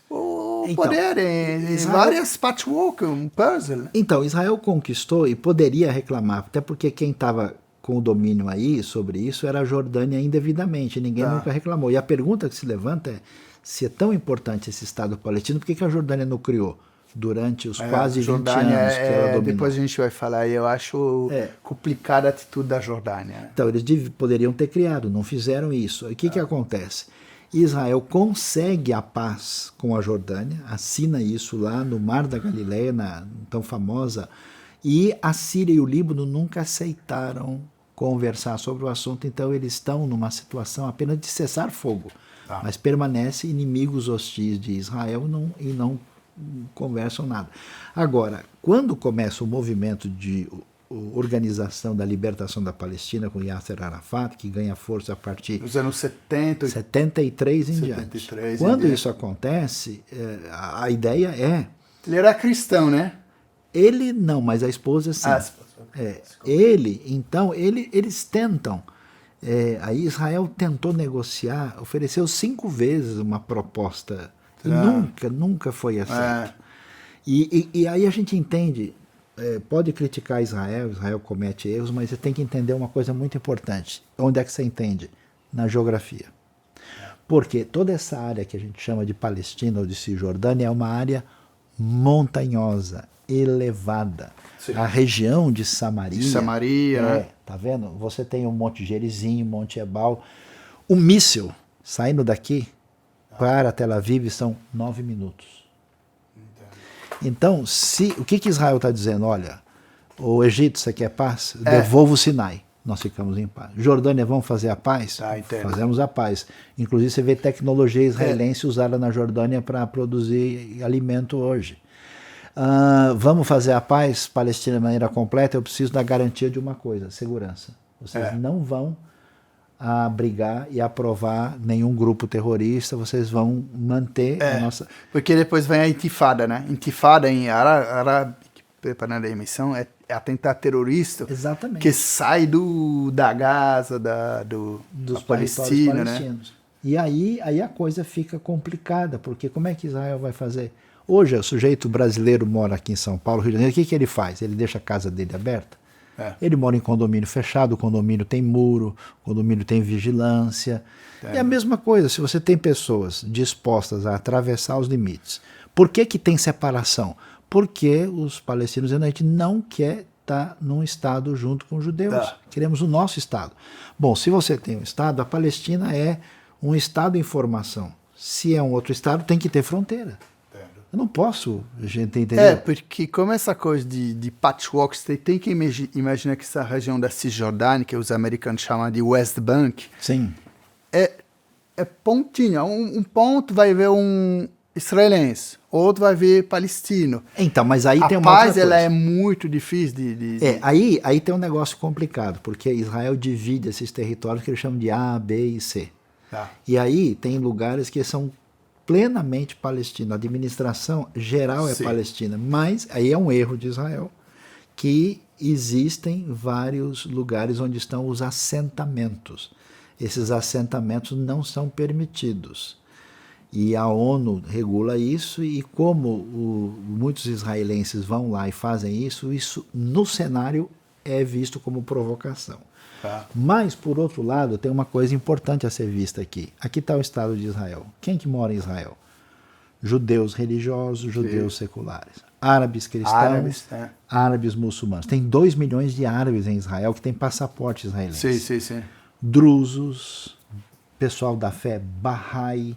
A: o poder em várias patchwork, um puzzle. Né?
B: Então, Israel conquistou e poderia reclamar, até porque quem estava com o domínio aí sobre isso era a Jordânia indevidamente, ninguém nunca reclamou. E a pergunta que se levanta é, se é tão importante esse Estado palestino, por que a Jordânia não criou? Durante os quase 20 anos que ela dominou.
A: Depois a gente vai falar, eu acho complicada a atitude da Jordânia. Né?
B: Então, eles poderiam ter criado, não fizeram isso. E o que acontece? Israel consegue a paz com a Jordânia, assina isso lá no Mar da Galileia, tão famosa, e a Síria e o Líbano nunca aceitaram conversar sobre o assunto, então eles estão numa situação apenas de cessar fogo, mas permanecem inimigos hostis de Israel e não conversam nada. Agora, quando começa o movimento de organização da libertação da Palestina com Yasser Arafat, que ganha força a partir
A: dos anos
B: 73 em diante. Quando isso acontece, a ideia é...
A: Ele era cristão, né?
B: Ele não, mas a esposa sim. Eles tentam... aí Israel tentou negociar, ofereceu 5 vezes uma proposta... Nunca foi aceito. E aí a gente entende, pode criticar Israel comete erros, mas você tem que entender uma coisa muito importante. Onde é que você entende? Na geografia. Porque toda essa área que a gente chama de Palestina ou de Cisjordânia é uma área montanhosa, elevada. Sim. A região de Samaria.
A: Né?
B: Tá vendo? Você tem o Monte Gerizim, Monte Ebal. O míssil saindo daqui para Tel Aviv são 9 minutos. Então, o que Israel está dizendo? Olha, o Egito, você quer paz? Devolva o Sinai. Nós ficamos em paz. Jordânia, vamos fazer a paz? Fazemos a paz. Inclusive, você vê tecnologia israelense usada na Jordânia para produzir alimento hoje. Vamos fazer a paz, Palestina de maneira completa, eu preciso da garantia de uma coisa, segurança. Vocês não vão abrigar e aprovar nenhum grupo terrorista, vocês vão manter a nossa...
A: Porque depois vem a intifada, né? Intifada em árabe, preparando a emissão, é atentado terrorista.
B: Exatamente.
A: Que sai da Gaza, dos Palestina,
B: palestinos. Né? E aí a coisa fica complicada, porque como é que Israel vai fazer? Hoje, o sujeito brasileiro mora aqui em São Paulo, Rio de Janeiro, o que ele faz? Ele deixa a casa dele aberta? Ele mora em condomínio fechado, o condomínio tem muro, o condomínio tem vigilância. É a mesma coisa, se você tem pessoas dispostas a atravessar os limites. Por que tem separação? Porque os palestinos dizem, a gente não quer estar num Estado junto com os judeus. Queremos o nosso Estado. Bom, se você tem um Estado, a Palestina é um Estado em formação. Se é um outro Estado, tem que ter fronteira. Eu não posso, a gente entender.
A: Porque como essa coisa de patchwork, você tem que imaginar que essa região da Cisjordânia, que os americanos chamam de West Bank,
B: sim,
A: é pontinha. Um ponto vai ver um israelense, outro vai ver palestino.
B: Então, mas aí tem uma
A: outra coisa.
B: A paz
A: ela é muito difícil
B: Aí tem um negócio complicado, porque Israel divide esses territórios que eles chamam de A, B e C. E aí tem lugares que são plenamente palestino, a administração geral é palestina, mas aí é um erro de Israel, que existem vários lugares onde estão os assentamentos. Esses assentamentos não são permitidos. E a ONU regula isso, e como muitos israelenses vão lá e fazem isso no cenário é visto como provocação. Mas, por outro lado, tem uma coisa importante a ser vista aqui. Aqui está o Estado de Israel. Quem que mora em Israel? Judeus religiosos, judeus seculares. Árabes cristãos, árabes muçulmanos. Tem 2 milhões de árabes em Israel que têm passaporte israelense.
A: Sim.
B: Drusos, pessoal da fé Bahá'í,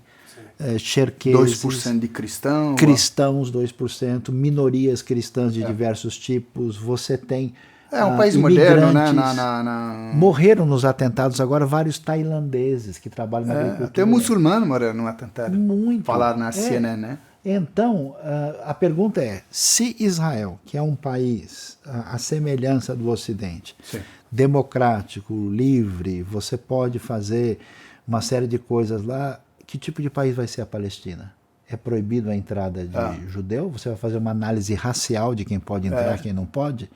B: Cherqueses,
A: 2% de
B: cristãos, 2%, minorias cristãs de diversos tipos. Você tem
A: É um país moderno, né?
B: Morreram nos atentados agora vários tailandeses que trabalham na agricultura.
A: Até muçulmano morreram no atentado.
B: Muito.
A: Falaram na CNN, né?
B: Então, a pergunta é, se Israel, que é um país, à semelhança do Ocidente,
A: Sim.
B: democrático, livre, você pode fazer uma série de coisas lá, que tipo de país vai ser a Palestina? É proibido a entrada de judeu? Você vai fazer uma análise racial de quem pode entrar e quem não pode?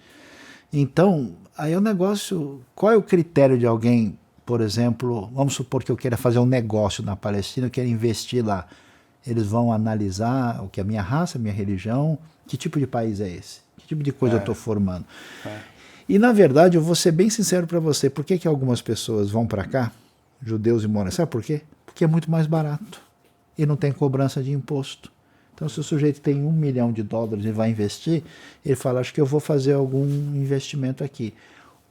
B: Então, aí é um negócio... Qual é o critério de alguém, por exemplo, vamos supor que eu queira fazer um negócio na Palestina, eu quero investir lá. Eles vão analisar o que é a minha raça, a minha religião, que tipo de país é esse? Que tipo de coisa eu estou formando? E, na verdade, eu vou ser bem sincero para você, por que algumas pessoas vão para cá, judeus e moram? Sabe por quê? Porque é muito mais barato e não tem cobrança de imposto. Então, se o sujeito tem $1 milhão e vai investir, ele fala, acho que eu vou fazer algum investimento aqui.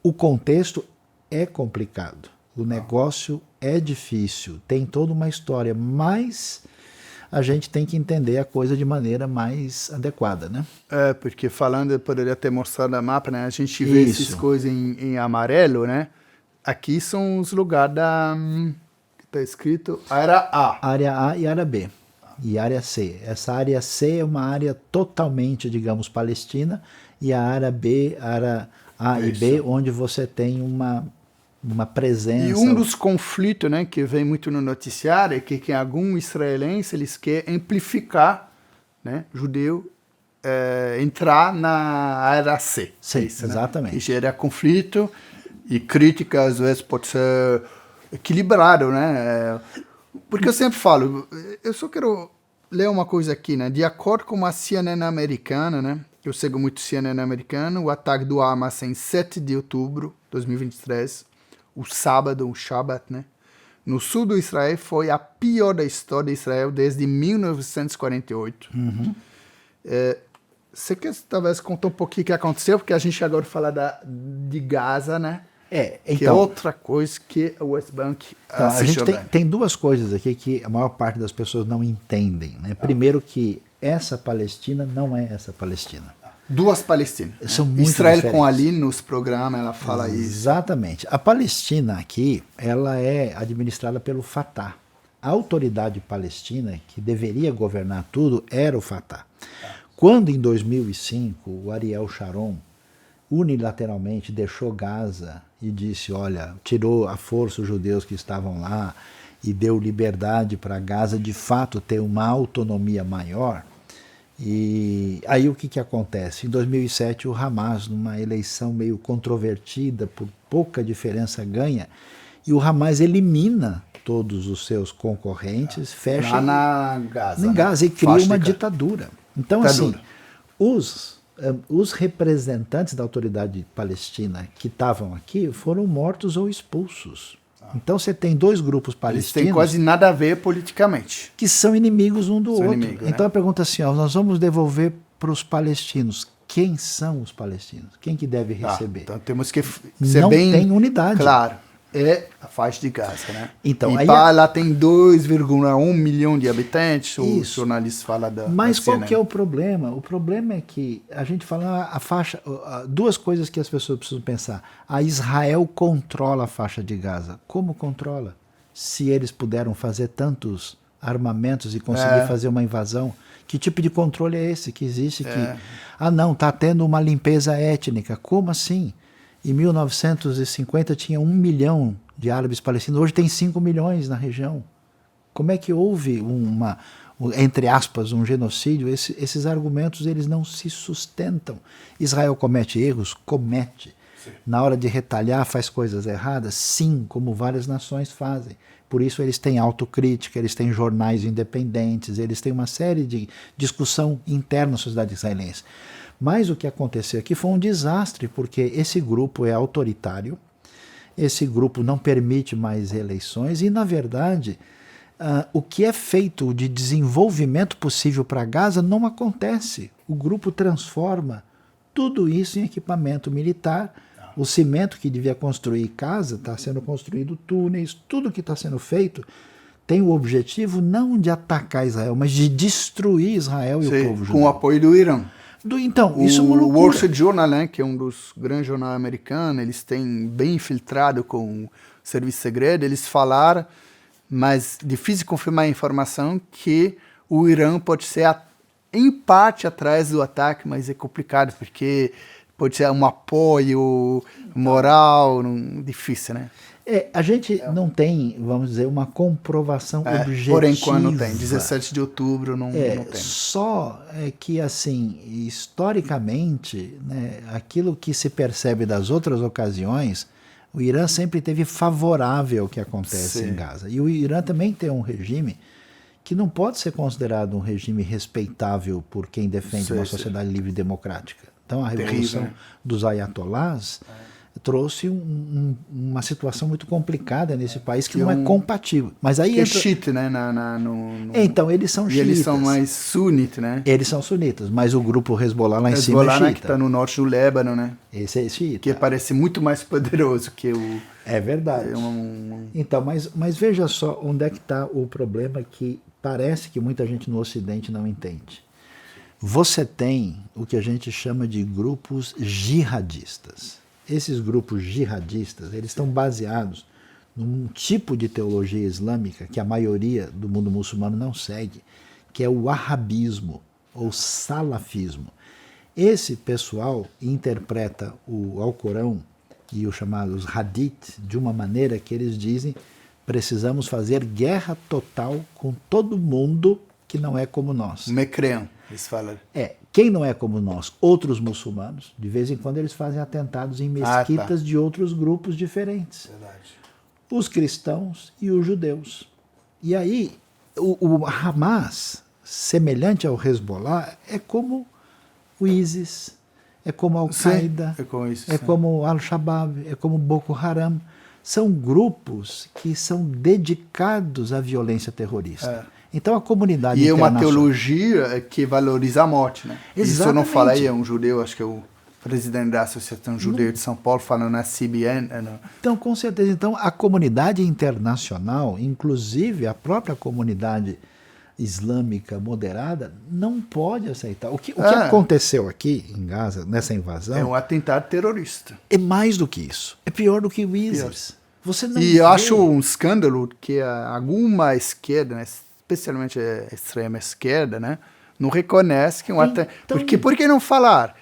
B: O contexto é complicado, o negócio é difícil, tem toda uma história, mas a gente tem que entender a coisa de maneira mais adequada, né?
A: Porque falando, eu poderia ter mostrado a mapa, né? A gente vê essas coisas em amarelo, né? Aqui são os lugares que está escrito área A.
B: Área A e área B. E área C. Essa área C é uma área totalmente, digamos, palestina, e a área B, área A e B, onde você tem uma presença...
A: E um dos conflitos, né, que vem muito no noticiário é que algum israelense eles querem amplificar, né, judeu entrar na área C.
B: Sim,
A: isso,
B: exatamente.
A: Né? E gera conflito e crítica, às vezes, pode ser equilibrado, né? Porque eu sempre falo, eu só quero ler uma coisa aqui, né? De acordo com a CNN americana, né? Eu sigo muito CNN americana, o ataque do Hamas em 7 de outubro de 2023, o sábado, o Shabbat, né? No sul do Israel foi a pior da história de Israel desde 1948. Você quer talvez contar um pouquinho o que aconteceu? Porque a gente agora fala de Gaza, né?
B: Então,
A: que é outra coisa que o West Bank
B: a gente tem duas coisas aqui que a maior parte das pessoas não entendem, né? Primeiro que essa Palestina não é essa Palestina.
A: Duas Palestinas.
B: São muito
A: Israel
B: diferentes.
A: com Ali nos programas, ela fala isso.
B: Exatamente. A Palestina aqui, ela é administrada pelo Fatah. A autoridade palestina, que deveria governar tudo, era o Fatah. Quando, em 2005, o Ariel Sharon unilateralmente deixou Gaza e disse, olha, tirou à força os judeus que estavam lá e deu liberdade para Gaza de fato ter uma autonomia maior. E aí o que acontece? Em 2007 o Hamas, numa eleição meio controvertida, por pouca diferença ganha, e o Hamas elimina todos os seus concorrentes, fecha
A: lá na Gaza,
B: em Gaza, e cria uma ditadura. Então, assim, os representantes da autoridade palestina que estavam aqui foram mortos ou expulsos. Então você tem dois grupos palestinos...
A: Eles têm quase nada a ver politicamente.
B: Que são inimigos um do outro.
A: Inimigos,
B: então
A: né?
B: a pergunta é assim, ó, nós vamos devolver para os palestinos. Quem são os palestinos? Quem que deve receber?
A: Então temos que ser
B: não
A: bem...
B: tem unidade.
A: Claro. É a faixa de Gaza, né?
B: Então,
A: e
B: aí
A: lá tem 2,1 milhão de habitantes, o jornalista fala da...
B: Mas
A: da
B: qual
A: CNN.
B: que é o problema? O problema é que a gente fala a faixa... Duas coisas que as pessoas precisam pensar. A Israel controla a faixa de Gaza. Como controla? Se eles puderam fazer tantos armamentos e conseguir fazer uma invasão, que tipo de controle é esse que existe? Não, está tendo uma limpeza étnica. Como assim? Em 1950 tinha 1 milhão de árabes palestinos, hoje tem 5 milhões na região. Como é que houve entre aspas, um genocídio? Esses argumentos eles não se sustentam. Israel comete erros? Comete. Sim. Na hora de retalhar faz coisas erradas? Sim, como várias nações fazem. Por isso eles têm autocrítica, eles têm jornais independentes, eles têm uma série de discussão interna na sociedade israelense. Mas o que aconteceu aqui foi um desastre, porque esse grupo é autoritário, esse grupo não permite mais eleições e, na verdade, o que é feito de desenvolvimento possível para Gaza não acontece. O grupo transforma tudo isso em equipamento militar. O cimento que devia construir casa está sendo construído túneis, tudo que está sendo feito tem o objetivo não de atacar Israel, mas de destruir Israel e o povo judeu.
A: Com o apoio do Irã.
B: Então, isso é uma
A: O
B: loucura.
A: Wall Street Journal, né, que é um dos grandes jornais americanos, eles têm bem infiltrado com o serviço segredo, eles falaram, mas difícil confirmar a informação, que o Irã pode ser, em parte, atrás do ataque, mas é complicado, porque pode ser um apoio moral, difícil, né?
B: A gente não tem, vamos dizer, uma comprovação objetiva.
A: Por enquanto não tem. 17 de outubro não tem.
B: Só que, assim, historicamente, né, aquilo que se percebe das outras ocasiões, o Irã sempre teve favorável ao que acontece em Gaza. E o Irã também tem um regime que não pode ser considerado um regime respeitável por quem defende uma sociedade livre e democrática. Então, a revolução dos ayatolás trouxe uma situação muito complicada nesse país que não é compatível. Mas aí
A: é xiita, né?
B: Então, eles são xiitas.
A: E eles são mais sunitas, né?
B: Eles são sunitas, mas o grupo Hezbollah lá em cima é xiita.
A: Hezbollah, que está no norte do Líbano, né?
B: Esse é xiita.
A: Que parece muito mais poderoso que o...
B: É verdade. Então, mas veja só onde é que está o problema que parece que muita gente no Ocidente não entende. Você tem o que a gente chama de grupos jihadistas. Esses grupos jihadistas, eles estão baseados num tipo de teologia islâmica que a maioria do mundo muçulmano não segue, que é o wahhabismo ou salafismo. Esse pessoal interpreta o Alcorão e os chamados hadith de uma maneira que eles dizem: precisamos fazer guerra total com todo mundo que não é como nós.
A: Mecrean, eles falam.
B: Quem não é como nós, outros muçulmanos, de vez em quando eles fazem atentados em mesquitas de outros grupos diferentes.
A: Verdade.
B: Os cristãos e os judeus. E aí, o Hamas, semelhante ao Hezbollah, é como o ISIS, é como a Al-Qaeda, é como Al-Shabaab, é como Boko Haram. São grupos que são dedicados à violência terrorista. Então a comunidade internacional...
A: E é uma teologia que valoriza a morte, né?
B: Exatamente.
A: Isso eu não falei, é um judeu, acho que é o presidente da Associação Judeia de São Paulo, falando na CBN.
B: Então, com certeza. Então, a comunidade internacional, inclusive a própria comunidade islâmica moderada, não pode aceitar. O que aconteceu aqui em Gaza, nessa invasão...
A: É um atentado terrorista.
B: É mais do que isso. É pior do que o ISIS. Você não
A: eu acho um escândalo que alguma esquerda, né, especialmente a extrema esquerda, né, não reconhece que um atentado... Por que não falar?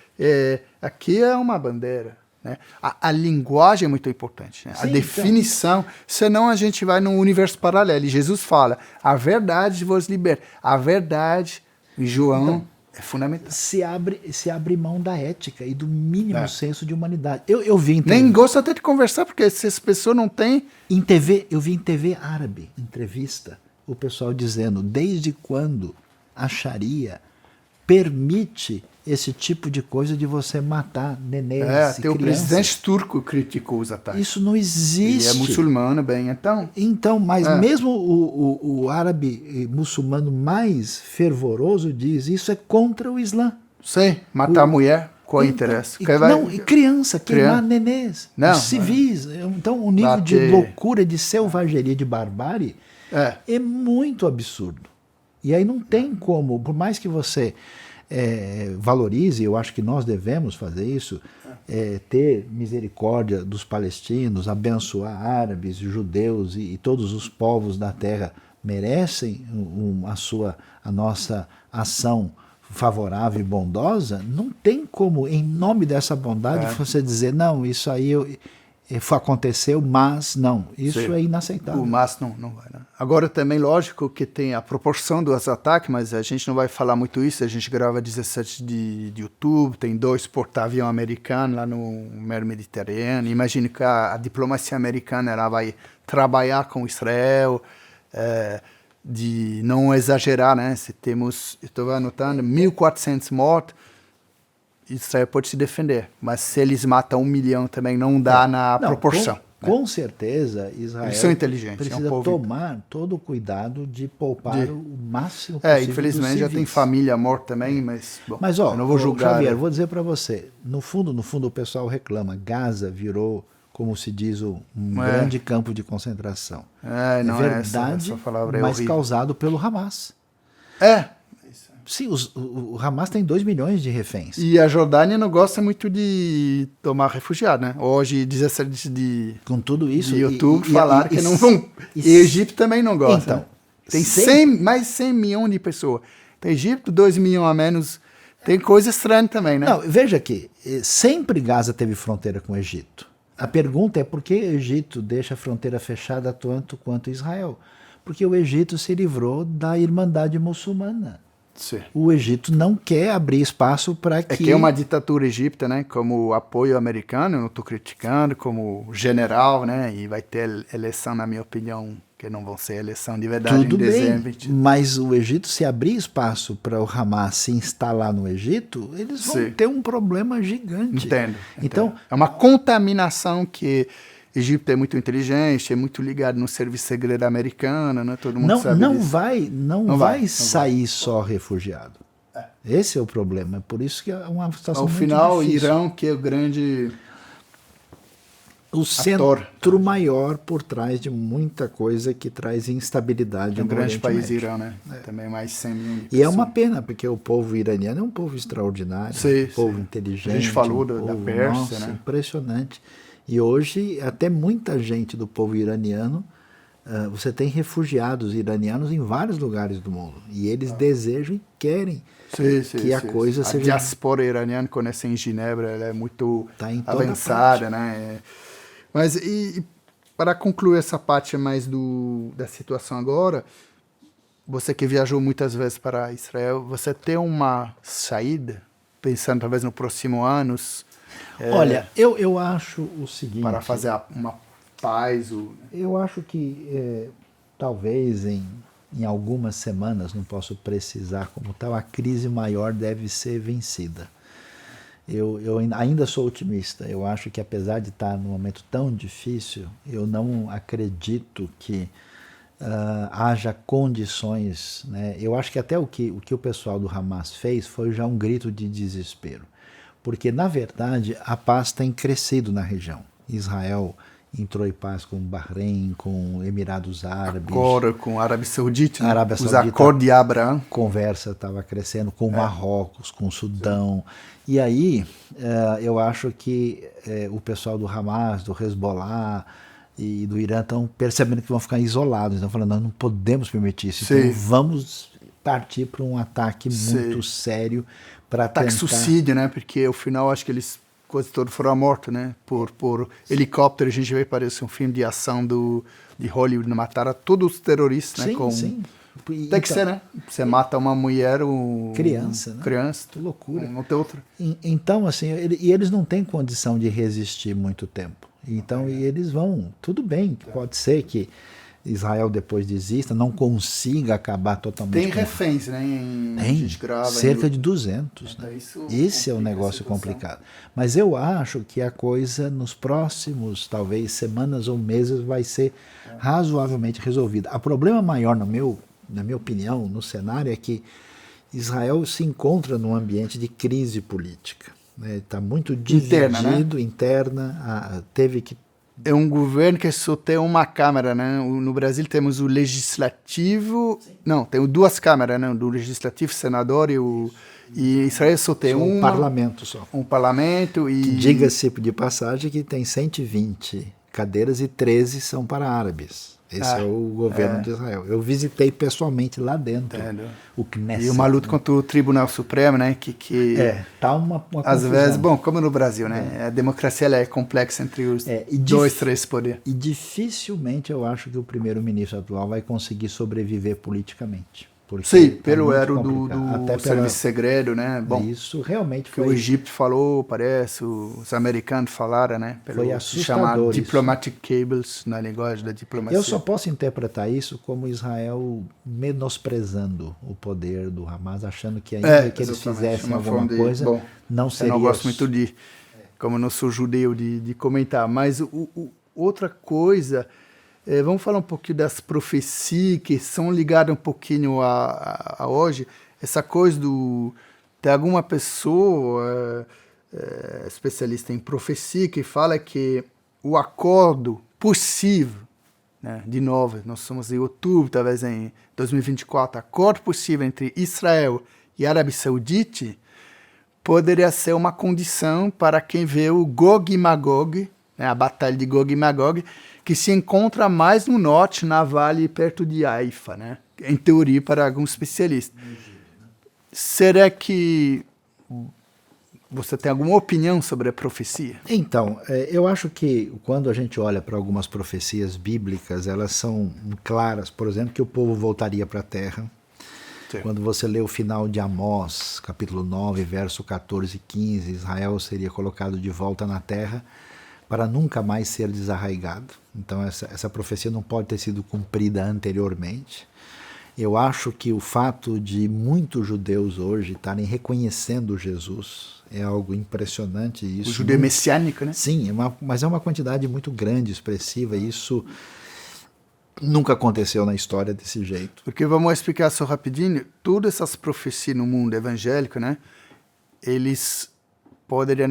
A: Aqui é uma bandeira. Né? A linguagem é muito importante, né? A definição, senão a gente vai num universo paralelo. E Jesus fala, a verdade vos liberta. A verdade, em João, é fundamental.
B: Se abre mão da ética e do mínimo senso de humanidade. Eu vi em TV.
A: Nem gosto até de conversar, porque se as pessoas não têm...
B: Eu vi em TV árabe, entrevista, o pessoal dizendo, desde quando a Sharia permite esse tipo de coisa de você matar nenês e crianças.
A: O presidente turco criticou os ataques.
B: Isso não existe.
A: E é muçulmano, então...
B: Então, mas mesmo o árabe muçulmano mais fervoroso diz, isso é contra o Islã.
A: Sim, matar a mulher, qual interesse?
B: Criança, queimar nenês, civis. Então, o nível de loucura, de selvageria, de barbárie é muito absurdo. E aí não tem como, por mais que você valorize, eu acho que nós devemos fazer isso, ter misericórdia dos palestinos, abençoar árabes, judeus e todos os povos da terra merecem a nossa ação favorável e bondosa. Não tem como, em nome dessa bondade, você dizer, não, isso aí aconteceu, mas não. Isso é inaceitável.
A: O mas não vai. Né? Agora também, lógico que tem a proporção dos ataques, mas a gente não vai falar muito isso. A gente grava 17 de outubro, tem 2 porta-aviões americanos lá no Mar Mediterrâneo. Imagine que a diplomacia americana ela vai trabalhar com Israel, de não exagerar, né? Se temos, eu estou anotando, 1.400 mortos, Israel pode se defender, mas se eles matam 1 milhão também não dá na proporção.
B: Com certeza, Israel
A: são inteligentes,
B: precisa tomar todo o cuidado de poupar o máximo possível
A: infelizmente já tem família morta também, mas
B: eu
A: não vou julgar.
B: Javier, vou dizer para você, no fundo o pessoal reclama, Gaza virou, como se diz, um grande campo de concentração.
A: Não
B: verdade,
A: essa palavra
B: mas
A: horrível.
B: causado pelo Hamas. Sim, o Hamas tem 2 milhões de reféns.
A: E a Jordânia não gosta muito de tomar refugiado, né? Hoje, 17
B: Com tudo isso...
A: de outubro, falaram que não vão... E Egito também não gosta.
B: Então,
A: né? Tem mais 100 milhões de pessoas. Tem Egito, 2 milhões a menos. Tem coisa estranha também, né?
B: Não, veja que sempre Gaza teve fronteira com o Egito. A pergunta é por que o Egito deixa a fronteira fechada tanto quanto Israel? Porque o Egito se livrou da Irmandade Muçulmana.
A: Sim.
B: O Egito não quer abrir espaço para que...
A: É que é uma ditadura egípcia, né? Como apoio americano, eu não estou criticando, como general, né? E vai ter eleição, na minha opinião, que não vão ser eleição de verdade
B: Tudo
A: em dezembro.
B: Bem, mas o Egito, se abrir espaço para o Hamas se instalar no Egito, eles vão ter um problema gigante.
A: Entendo.
B: Então,
A: é uma contaminação que... Egito é muito inteligente, é muito ligado no serviço segredo americano, né? Todo mundo sabe disso.
B: Não vai sair só refugiado. Esse é o problema. É por isso que é uma situação muito difícil.
A: Ao final, o Irã, que é o grande...
B: O centro maior por trás de muita coisa que traz instabilidade
A: no
B: Oriente Médio.
A: É um grande país, Irã, né? Também mais 100 milhões de
B: pessoas. E é uma pena, porque o povo iraniano é um povo extraordinário, um povo inteligente.
A: A gente falou da Pérsia, né?
B: Impressionante. E hoje, até muita gente do povo iraniano, você tem refugiados iranianos em vários lugares do mundo. E eles desejam e querem que a coisa seja...
A: A diáspora iraniana, conhece em Genebra, ela é muito avançada, né? Mas, e para concluir essa parte mais da situação agora, você que viajou muitas vezes para Israel, você tem uma saída, pensando talvez no próximo ano...
B: Olha, eu acho o seguinte...
A: Para fazer uma paz...
B: Eu acho que talvez em algumas semanas, não posso precisar como tal, a crise maior deve ser vencida. Eu ainda sou otimista. Eu acho que apesar de estar num momento tão difícil, eu não acredito que haja condições... Né? Eu acho que até o que o pessoal do Hamas fez foi já um grito de desespero. Porque, na verdade, a paz tem crescido na região. Israel entrou em paz com Bahrein, com Emirados Árabes.
A: Agora com a Arábia Saudita, né?
B: Arábia Saudita,
A: os acordos de Abraão.
B: Conversa estava crescendo com Marrocos, com Sudão. E aí, eu acho que o pessoal do Hamas, do Hezbollah e do Irã estão percebendo que vão ficar isolados. Estão falando, nós não podemos permitir isso. Então, vamos partir para um ataque muito sério.
A: Ataque suicídio, né? Porque ao final acho que eles quase todos foram mortos, né? Por helicóptero. A gente vê, parece um filme de ação de Hollywood, mataram todos os terroristas, né?
B: Sim.
A: Tem que ser, né? Você mata uma mulher,
B: criança, né?
A: Criança.
B: Que loucura.
A: Não tem outra.
B: Então, assim, e eles não têm condição de resistir muito tempo. Então, e eles vão, tudo bem, pode ser que Israel depois desista, não consiga acabar totalmente.
A: Tem reféns, né?
B: Tem cerca de 200. Né? Esse é um negócio complicado. Mas eu acho que a coisa nos próximos, talvez, semanas ou meses vai ser razoavelmente resolvida. O problema maior, na minha opinião, no cenário é que Israel se encontra num ambiente de crise política. Está muito dividido, interna, teve que...
A: É um governo que só tem uma câmara, né? No Brasil temos o legislativo... Não, tem duas câmaras, né? Do legislativo, senador e Israel só tem um
B: parlamento só.
A: Um parlamento e...
B: Diga-se de passagem que tem 120 cadeiras e 13 são para árabes. Esse é o governo de Israel. Eu visitei pessoalmente lá dentro o Knesset.
A: E uma luta contra o Tribunal Supremo, né?
B: Tá uma
A: às
B: confusão.
A: vezes, bom, como no Brasil, né? A democracia ela é complexa entre os três poderes.
B: E dificilmente eu acho que o primeiro-ministro atual vai conseguir sobreviver politicamente.
A: Sim, pelo era do serviço segredo, né?
B: Bom, isso realmente foi...
A: O Egito falou, parece, os americanos falaram, né?
B: Foi assustador.
A: Diplomatic cables na linguagem da diplomacia.
B: Eu só posso interpretar isso como Israel menosprezando o poder do Hamas, achando que ainda que eles fizessem alguma coisa, não seria...
A: Eu não gosto muito como não sou judeu, de comentar, mas outra coisa... vamos falar um pouquinho das profecias que são ligadas um pouquinho a hoje. Essa coisa tem alguma pessoa especialista em profecia que fala que o acordo possível, né, de novo, nós somos em outubro, talvez em 2024, acordo possível entre Israel e Arábia Saudita poderia ser uma condição para quem vê o Gog e Magog, né, a batalha de Gog e Magog, que se encontra mais no norte, na vale perto de Haifa, né? Em teoria, para alguns especialistas. Será que você tem alguma opinião sobre a profecia?
B: Então, eu acho que quando a gente olha para algumas profecias bíblicas, elas são claras. Por exemplo, que o povo voltaria para a terra. Sim. Quando você lê o final de Amós, capítulo 9, verso 14 e 15, Israel seria colocado de volta na terra para nunca mais ser desarraigado. Então essa profecia não pode ter sido cumprida anteriormente. Eu acho que o fato de muitos judeus hoje estarem reconhecendo Jesus é algo impressionante. Isso,
A: o judeu messiânico, né?
B: Sim, mas é uma quantidade muito grande, expressiva, e isso nunca aconteceu na história desse jeito.
A: Porque vamos explicar só rapidinho, todas essas profecias no mundo evangélico, né, eles poderiam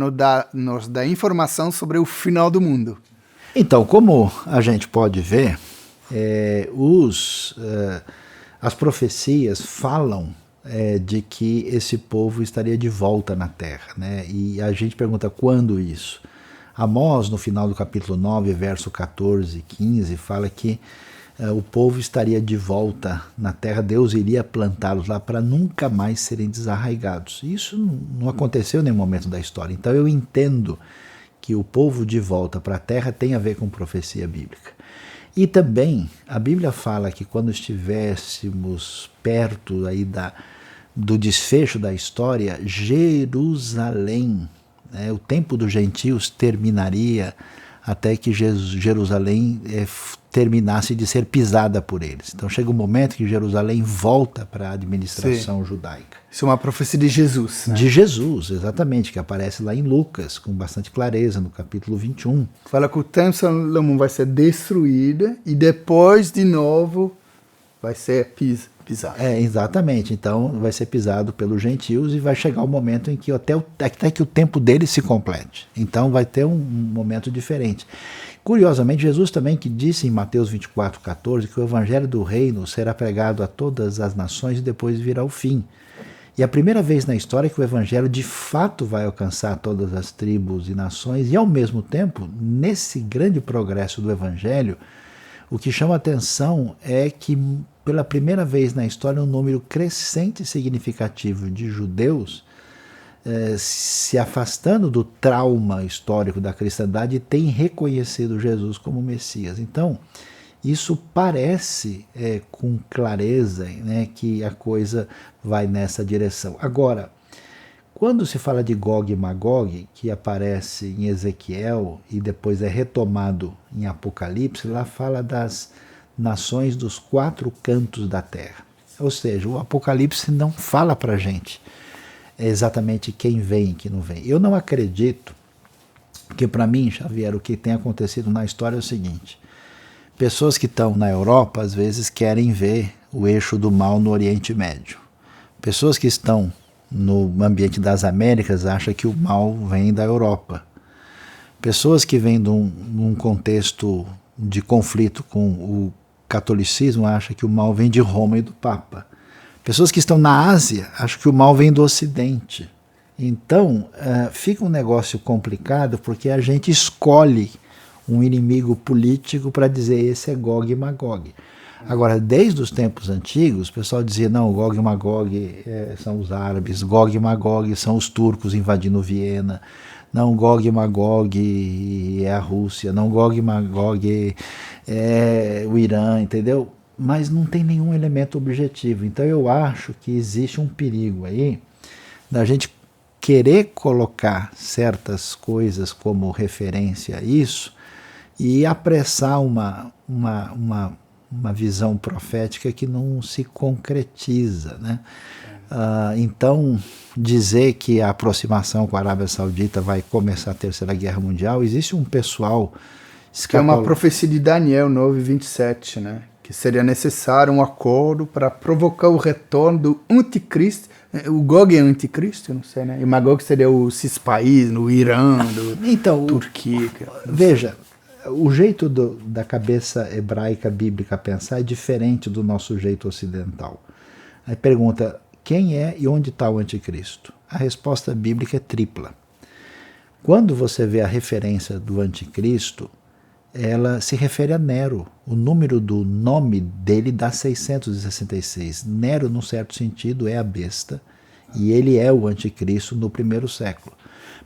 A: nos dar informação sobre o final do mundo.
B: Então, como a gente pode ver, as profecias falam de que esse povo estaria de volta na terra, né? E a gente pergunta quando isso? Amós, no final do capítulo 9, verso 14 e 15, fala que o povo estaria de volta na terra, Deus iria plantá-los lá para nunca mais serem desarraigados. Isso não aconteceu em nenhum momento da história. Então eu entendo que o povo de volta para a terra tem a ver com profecia bíblica. E também a Bíblia fala que quando estivéssemos perto aí do desfecho da história, Jerusalém, né, o tempo dos gentios terminaria até que Jerusalém terminasse de ser pisada por eles. Então chega um momento que Jerusalém volta para a administração judaica.
A: Isso é uma profecia de Jesus, né?
B: De Jesus, exatamente, que aparece lá em Lucas, com bastante clareza, no capítulo 21.
A: Fala que o templo de Salomão vai ser destruído e depois, de novo, vai ser pisado.
B: Exatamente. Então vai ser pisado pelos gentios e vai chegar o momento em que até que o tempo deles se complete. Então vai ter um momento diferente. Curiosamente, Jesus também que disse em Mateus 24:14 que o evangelho do reino será pregado a todas as nações e depois virá o fim. E a primeira vez na história que o evangelho de fato vai alcançar todas as tribos e nações, e ao mesmo tempo, nesse grande progresso do evangelho, o que chama atenção é que pela primeira vez na história um número crescente e significativo de judeus se afastando do trauma histórico da cristandade tem reconhecido Jesus como Messias. Então, isso parece com clareza, né, que a coisa vai nessa direção. Agora, quando se fala de Gog e Magog, que aparece em Ezequiel e depois é retomado em Apocalipse, lá fala das nações dos 4 cantos da terra. Ou seja, o Apocalipse não fala para a gente exatamente quem vem e quem não vem. Eu não acredito, porque para mim, Xavier, o que tem acontecido na história é o seguinte: pessoas que estão na Europa às vezes querem ver o eixo do mal no Oriente Médio. Pessoas que estão no ambiente das Américas acham que o mal vem da Europa. Pessoas que vêm de um contexto de conflito com o catolicismo acham que o mal vem de Roma e do Papa. Pessoas que estão na Ásia acham que o mal vem do Ocidente. Então, fica um negócio complicado porque a gente escolhe um inimigo político para dizer esse é Gog e Magog. Agora, desde os tempos antigos, o pessoal dizia, não, Gog e Magog são os árabes, Gog e Magog são os turcos invadindo Viena, não, Gog e Magog é a Rússia, não, Gog e Magog é o Irã, entendeu? Mas não tem nenhum elemento objetivo. Então eu acho que existe um perigo aí da gente querer colocar certas coisas como referência a isso e apressar uma visão profética que não se concretiza, né? Então, dizer que a aproximação com a Arábia Saudita vai começar a Terceira Guerra Mundial, existe um pessoal...
A: Que é uma profecia de Daniel 9:27, né? Que seria necessário um acordo para provocar o retorno do anticristo. O Gog é anticristo, não sei, né? E o Magog seria esses países, no Irã, Turquia.
B: Veja, o jeito da cabeça hebraica bíblica pensar é diferente do nosso jeito ocidental. Aí pergunta, quem é e onde está o anticristo? A resposta bíblica é tripla. Quando você vê a referência do anticristo, ela se refere a Nero. O número do nome dele dá 666. Nero, num certo sentido, é a besta, e ele é o anticristo no primeiro século.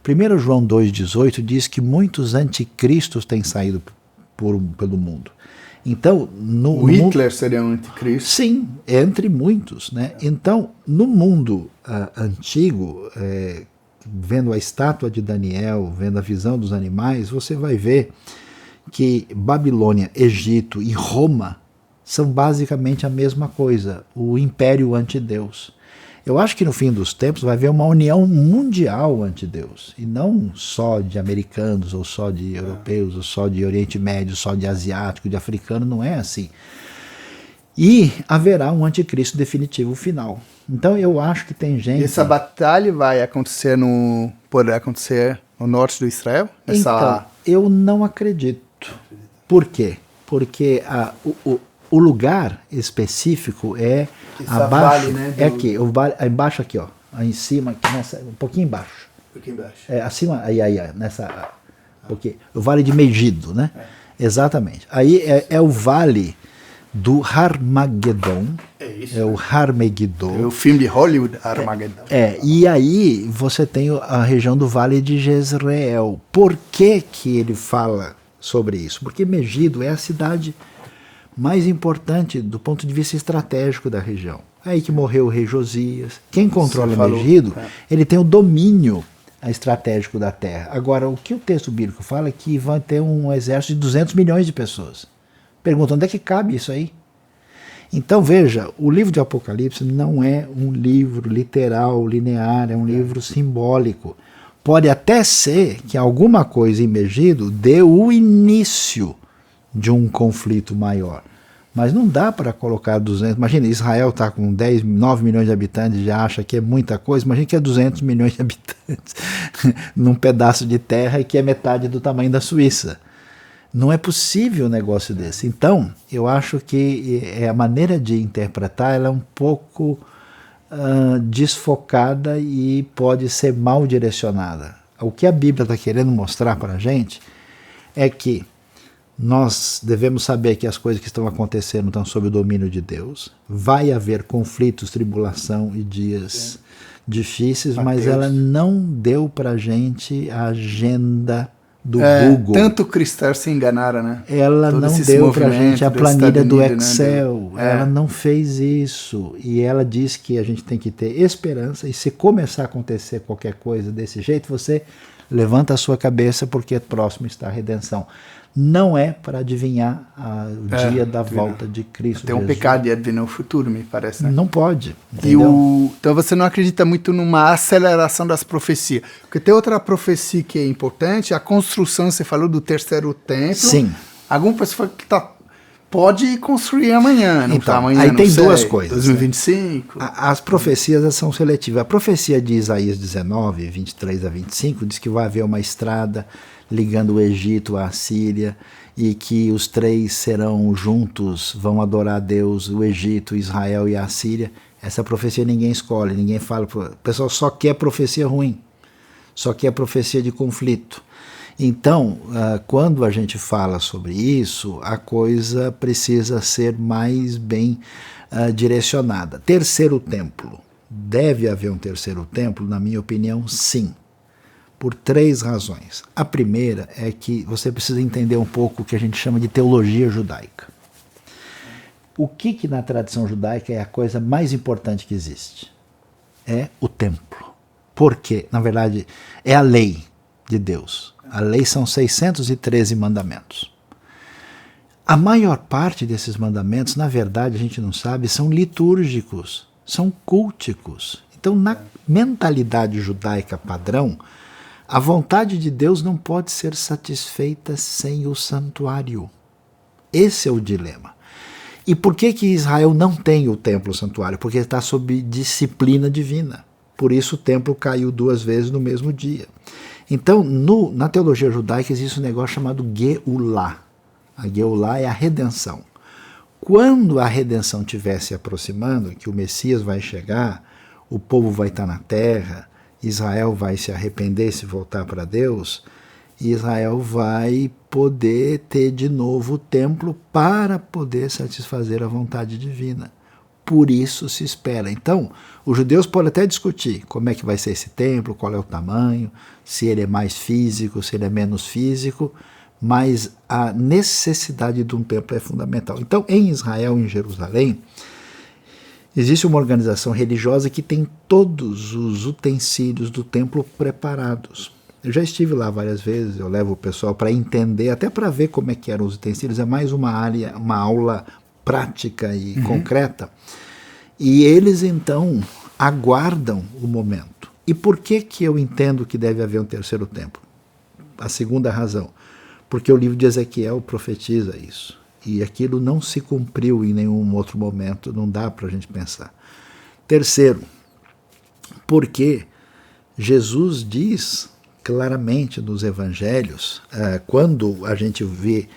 B: 1 João 2,18 diz que muitos anticristos têm saído pelo mundo. Então,
A: o Hitler seria um anticristo?
B: Sim, entre muitos, né? Então, no mundo antigo, vendo a estátua de Daniel, vendo a visão dos animais, você vai ver que Babilônia, Egito e Roma são basicamente a mesma coisa, o império antideus. Eu acho que no fim dos tempos vai haver uma união mundial anti-Deus, e não só de americanos, ou só de europeus, ou só de Oriente Médio, só de asiático, de africano, não é assim. E haverá um anticristo definitivo final. Então eu acho que tem gente...
A: Essa batalha vai acontecer poderá acontecer no norte do Israel?
B: Então, eu não acredito. Por quê? Porque o lugar específico é abaixo, vale, né, é aqui, o vale, embaixo aqui, ó, aí em cima, aqui um pouquinho embaixo.
A: Um pouquinho embaixo.
B: Acima, aí, nessa, porque o vale de Megido, né? Exatamente. Aí é o vale do Harmagedon.
A: É isso.
B: É o Harmagedon.
A: É o filme de Hollywood, Armageddon.
B: E aí você tem a região do Vale de Jezreel. Por que ele fala sobre isso? Porque Megido é a cidade mais importante do ponto de vista estratégico da região. É aí que morreu o rei Josias. Quem controla Megido, ele tem o domínio estratégico da terra. Agora, o que o texto bíblico fala é que vai ter um exército de 200 milhões de pessoas. Pergunta, onde é que cabe isso aí? Então, veja, o livro de Apocalipse não é um livro literal, linear, é um livro simbólico. Pode até ser que alguma coisa em Megido dê o início de um conflito maior. Mas não dá para colocar 200... Imagina, Israel está com 9 milhões de habitantes e já acha que é muita coisa. Imagina que é 200 milhões de habitantes num pedaço de terra e que é metade do tamanho da Suíça. Não é possível um negócio desse. Então, eu acho que a maneira de interpretar ela é um pouco desfocada e pode ser mal direcionada. O que a Bíblia está querendo mostrar para a gente é que nós devemos saber que as coisas que estão acontecendo estão sob o domínio de Deus. Vai haver conflitos, tribulação e dias difíceis, mas ela não deu para a gente a agenda do Google.
A: Tanto cristãos se enganaram, né?
B: Ela não deu para a gente a planilha do Excel. Né? Ela não fez isso. E ela diz que a gente tem que ter esperança. E se começar a acontecer qualquer coisa desse jeito, você levanta a sua cabeça porque próximo está a redenção. Não é para adivinhar o dia da volta de Cristo.
A: Tem um pecado de adivinhar o futuro, me parece. Né?
B: Não pode.
A: Então você não acredita muito numa aceleração das profecias. Porque tem outra profecia que é importante, a construção, você falou do terceiro templo.
B: Sim.
A: Alguma pessoa que pode construir amanhã, não
B: então,
A: amanhã,
B: aí
A: não
B: tem
A: sei,
B: duas coisas.
A: 2025.
B: Né? As profecias são seletivas. A profecia de Isaías 19, 23 a 25, diz que vai haver uma estrada ligando o Egito à Síria, e que os três serão juntos, vão adorar a Deus, o Egito, Israel e a Síria. Essa profecia ninguém escolhe, ninguém fala. O pessoal só quer profecia ruim, só quer profecia de conflito. Então, quando a gente fala sobre isso, a coisa precisa ser mais bem direcionada. Terceiro templo. Deve haver um terceiro templo? Na minha opinião, sim. Por 3 razões. A primeira é que você precisa entender um pouco o que a gente chama de teologia judaica. O que na tradição judaica é a coisa mais importante que existe? É o templo. Por quê? Na verdade, é a lei de Deus. A lei são 613 mandamentos. A maior parte desses mandamentos, na verdade, a gente não sabe, são litúrgicos, são culticos. Então, na mentalidade judaica padrão, a vontade de Deus não pode ser satisfeita sem o santuário. Esse é o dilema. E por que Israel não tem o templo santuário? Porque está sob disciplina divina. Por isso o templo caiu 2 vezes no mesmo dia. Então, na teologia judaica existe um negócio chamado Geulah. A Geulah é a redenção. Quando a redenção estiver se aproximando, que o Messias vai chegar, o povo vai estar na terra, Israel vai se arrepender, se voltar para Deus, e Israel vai poder ter de novo o templo para poder satisfazer a vontade divina. Por isso se espera. Então, os judeus podem até discutir como é que vai ser esse templo, qual é o tamanho, se ele é mais físico, se ele é menos físico, mas a necessidade de um templo é fundamental. Então, em Israel, em Jerusalém, existe uma organização religiosa que tem todos os utensílios do templo preparados. Eu já estive lá várias vezes, eu levo o pessoal para entender, até para ver como é que eram os utensílios, é mais uma aula prática e concreta. E eles então aguardam o momento. E por que eu entendo que deve haver um terceiro templo? A segunda razão, porque o livro de Ezequiel profetiza isso. E aquilo não se cumpriu em nenhum outro momento, não dá para a gente pensar. Terceiro, porque Jesus diz claramente nos evangelhos, quando a gente vê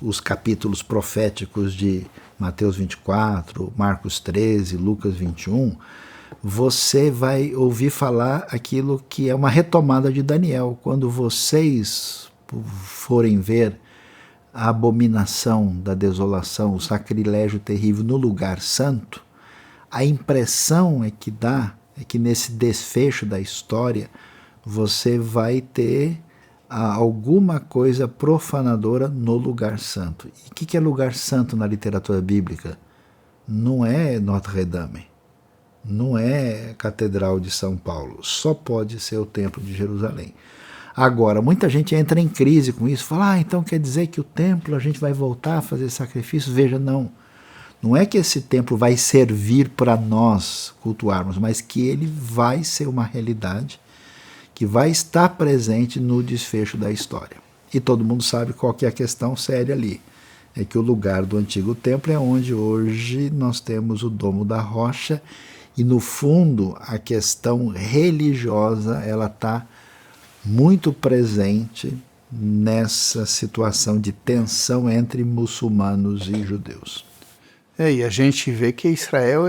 B: os capítulos proféticos de Mateus 24, Marcos 13, Lucas 21, você vai ouvir falar aquilo que é uma retomada de Daniel. Quando vocês forem ver a abominação da desolação, o sacrilégio terrível no lugar santo, a impressão que dá é que nesse desfecho da história você vai ter alguma coisa profanadora no lugar santo. E o que é lugar santo na literatura bíblica? Não é Notre Dame, não é a Catedral de São Paulo, só pode ser o Templo de Jerusalém. Agora, muita gente entra em crise com isso, fala, então quer dizer que o templo a gente vai voltar a fazer sacrifícios? Veja, não é que esse templo vai servir para nós cultuarmos, mas que ele vai ser uma realidade que vai estar presente no desfecho da história. E todo mundo sabe qual que é a questão séria ali. É que o lugar do antigo templo é onde hoje nós temos o Domo da Rocha, e no fundo a questão religiosa ela está muito presente nessa situação de tensão entre muçulmanos e judeus.
A: E a gente vê que Israel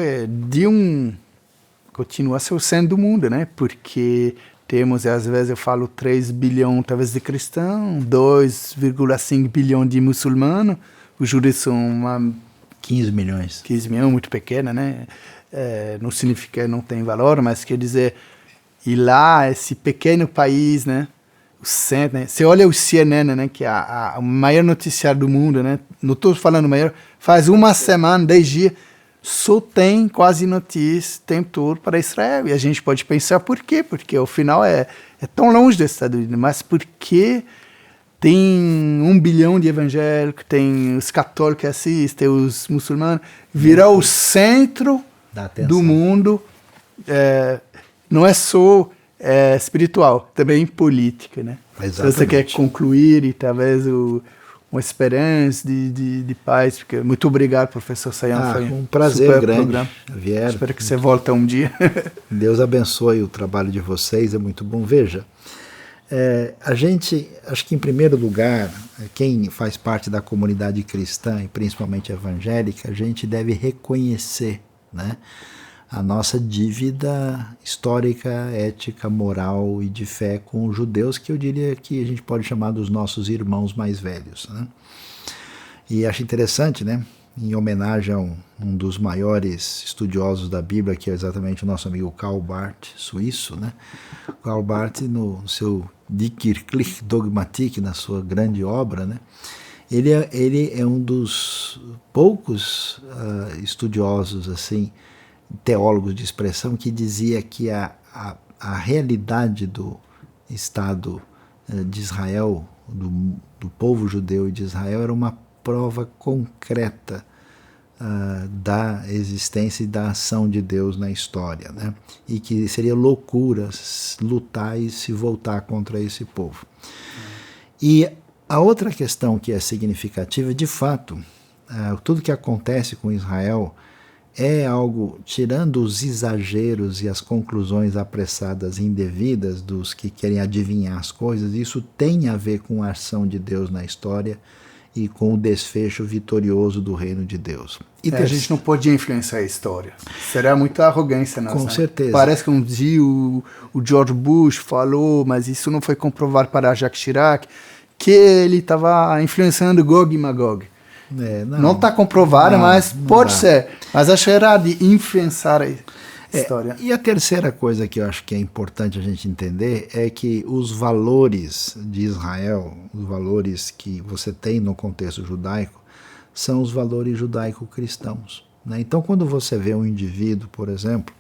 A: continua ser o centro do mundo, né? Porque temos, às vezes eu falo 3 bilhões talvez de cristãos, 2,5 bilhões de muçulmanos, os judeus são
B: 15 milhões.
A: 15 milhões, muito pequena, né? Não significa que não tem valor, mas quer dizer, e lá, esse pequeno país, né? O centro, né? Você olha o CNN, né? Que é o maior noticiário do mundo, né? Não estou falando maior, faz uma semana, 10 dias, só tem quase notícia o tempo todo para Israel. E a gente pode pensar por quê? Porque o final é tão longe dos Estados Unidos, mas porque tem 1 bilhão de evangélicos, tem os católicos que assistem, os muçulmanos, virou o centro do mundo. Não é só espiritual, também política, né?
B: Exatamente.
A: Se você quer concluir e talvez uma esperança de paz, porque muito obrigado, professor Sayão, foi
B: um prazer grande.
A: Espero que você volte um dia.
B: Deus abençoe o trabalho de vocês, é muito bom. Veja, a gente, acho que em primeiro lugar, quem faz parte da comunidade cristã e principalmente evangélica, a gente deve reconhecer, né, a nossa dívida histórica, ética, moral e de fé com os judeus, que eu diria que a gente pode chamar dos nossos irmãos mais velhos, né? E acho interessante, né, em homenagem a um dos maiores estudiosos da Bíblia, que é exatamente o nosso amigo Karl Barth, suíço, né? Karl Barth, no seu Die Kirchliche Dogmatik, na sua grande obra, né, ele é um dos poucos estudiosos, assim, teólogos de expressão, que dizia que a realidade do Estado de Israel, do povo judeu e de Israel, era uma prova concreta da existência e da ação de Deus na história, né? E que seria loucura lutar e se voltar contra esse povo. E a outra questão que é significativa, de fato, tudo que acontece com Israel é algo, tirando os exageros e as conclusões apressadas e indevidas dos que querem adivinhar as coisas, isso tem a ver com a ação de Deus na história e com o desfecho vitorioso do reino de Deus. E
A: a gente não podia influenciar a história. Seria muita arrogância nossa.
B: Com certeza.
A: Parece que um dia o George Bush falou, mas isso não foi comprovado para Jacques Chirac, que ele estava influenciando Gog e Magog. Não está comprovado, mas pode ser. Mas acho errado de influenciar a história.
B: E a terceira coisa que eu acho que é importante a gente entender é que os valores de Israel, os valores que você tem no contexto judaico, são os valores judaico-cristãos, né? Então, quando você vê um indivíduo, por exemplo,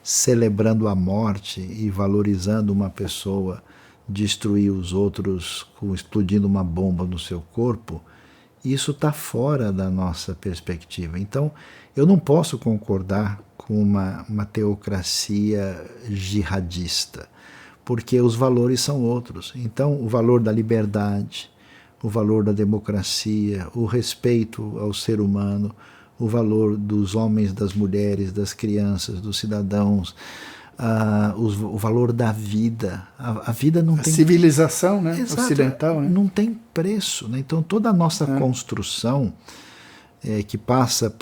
B: celebrando a morte e valorizando uma pessoa, destruir os outros explodindo uma bomba no seu corpo, isso está fora da nossa perspectiva. Então, eu não posso concordar com uma teocracia jihadista, porque os valores são outros. Então, o valor da liberdade, o valor da democracia, o respeito ao ser humano, o valor dos homens, das mulheres, das crianças, dos cidadãos, o valor da vida. A vida não tem...
A: civilização, né?
B: Exato,
A: ocidental, né?
B: Não tem preço, né? Então, toda a nossa construção que passa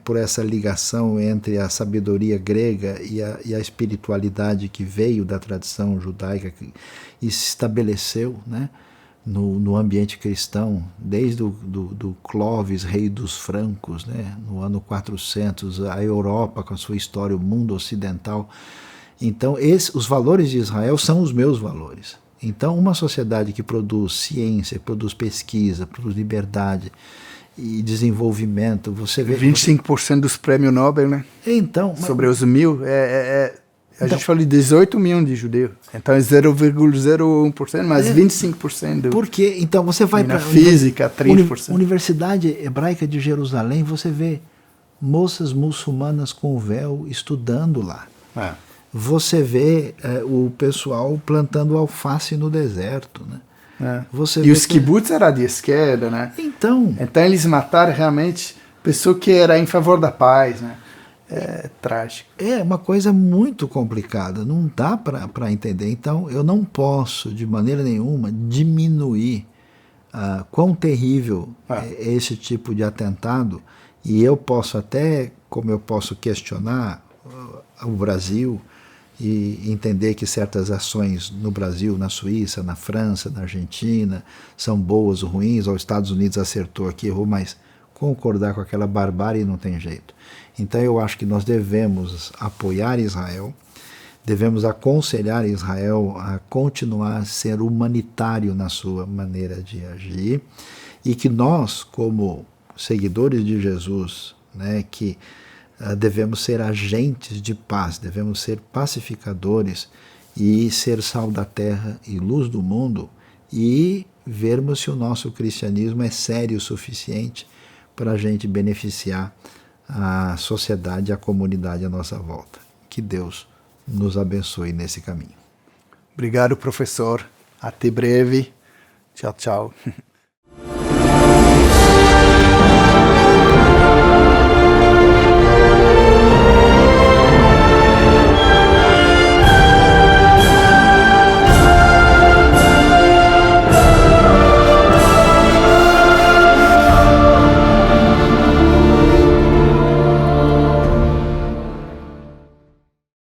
B: por essa ligação entre a sabedoria grega e a espiritualidade que veio da tradição judaica e se estabeleceu, né, no ambiente cristão, desde do Clovis, rei dos francos, né, no ano 400, a Europa com a sua história, o mundo ocidental. Então, os valores de Israel são os meus valores. Então, uma sociedade que produz ciência, produz pesquisa, produz liberdade e desenvolvimento, você vê...
A: 25% dos prêmios Nobel, né?
B: Então...
A: Sobre os 1000, a gente fala de 18 milhões de judeus. Então é 0,01%, mas 25%.
B: Por quê? Então você vai para...
A: física, 30%.
B: Universidade Hebraica de Jerusalém, você vê moças muçulmanas com véu estudando lá. Você vê o pessoal plantando alface no deserto, né?
A: E os kibbutz era de esquerda, né?
B: Então
A: eles mataram realmente pessoa que era em favor da paz, né? É trágico.
B: É uma coisa muito complicada, não dá para entender. Então eu não posso de maneira nenhuma diminuir quão terrível é esse tipo de atentado, e eu posso até, como eu posso questionar o Brasil e entender que certas ações no Brasil, na Suíça, na França, na Argentina são boas ou ruins, ou os Estados Unidos acertou aqui, errou, mas concordar com aquela barbárie não tem jeito. Então eu acho que nós devemos apoiar Israel, devemos aconselhar Israel a continuar a ser humanitário na sua maneira de agir, e que nós, como seguidores de Jesus, né, que devemos ser agentes de paz, devemos ser pacificadores e ser sal da terra e luz do mundo, e vermos se o nosso cristianismo é sério o suficiente para a gente beneficiar a sociedade e a comunidade à nossa volta. Que Deus nos abençoe nesse caminho.
A: Obrigado, professor. Até breve. Tchau, tchau.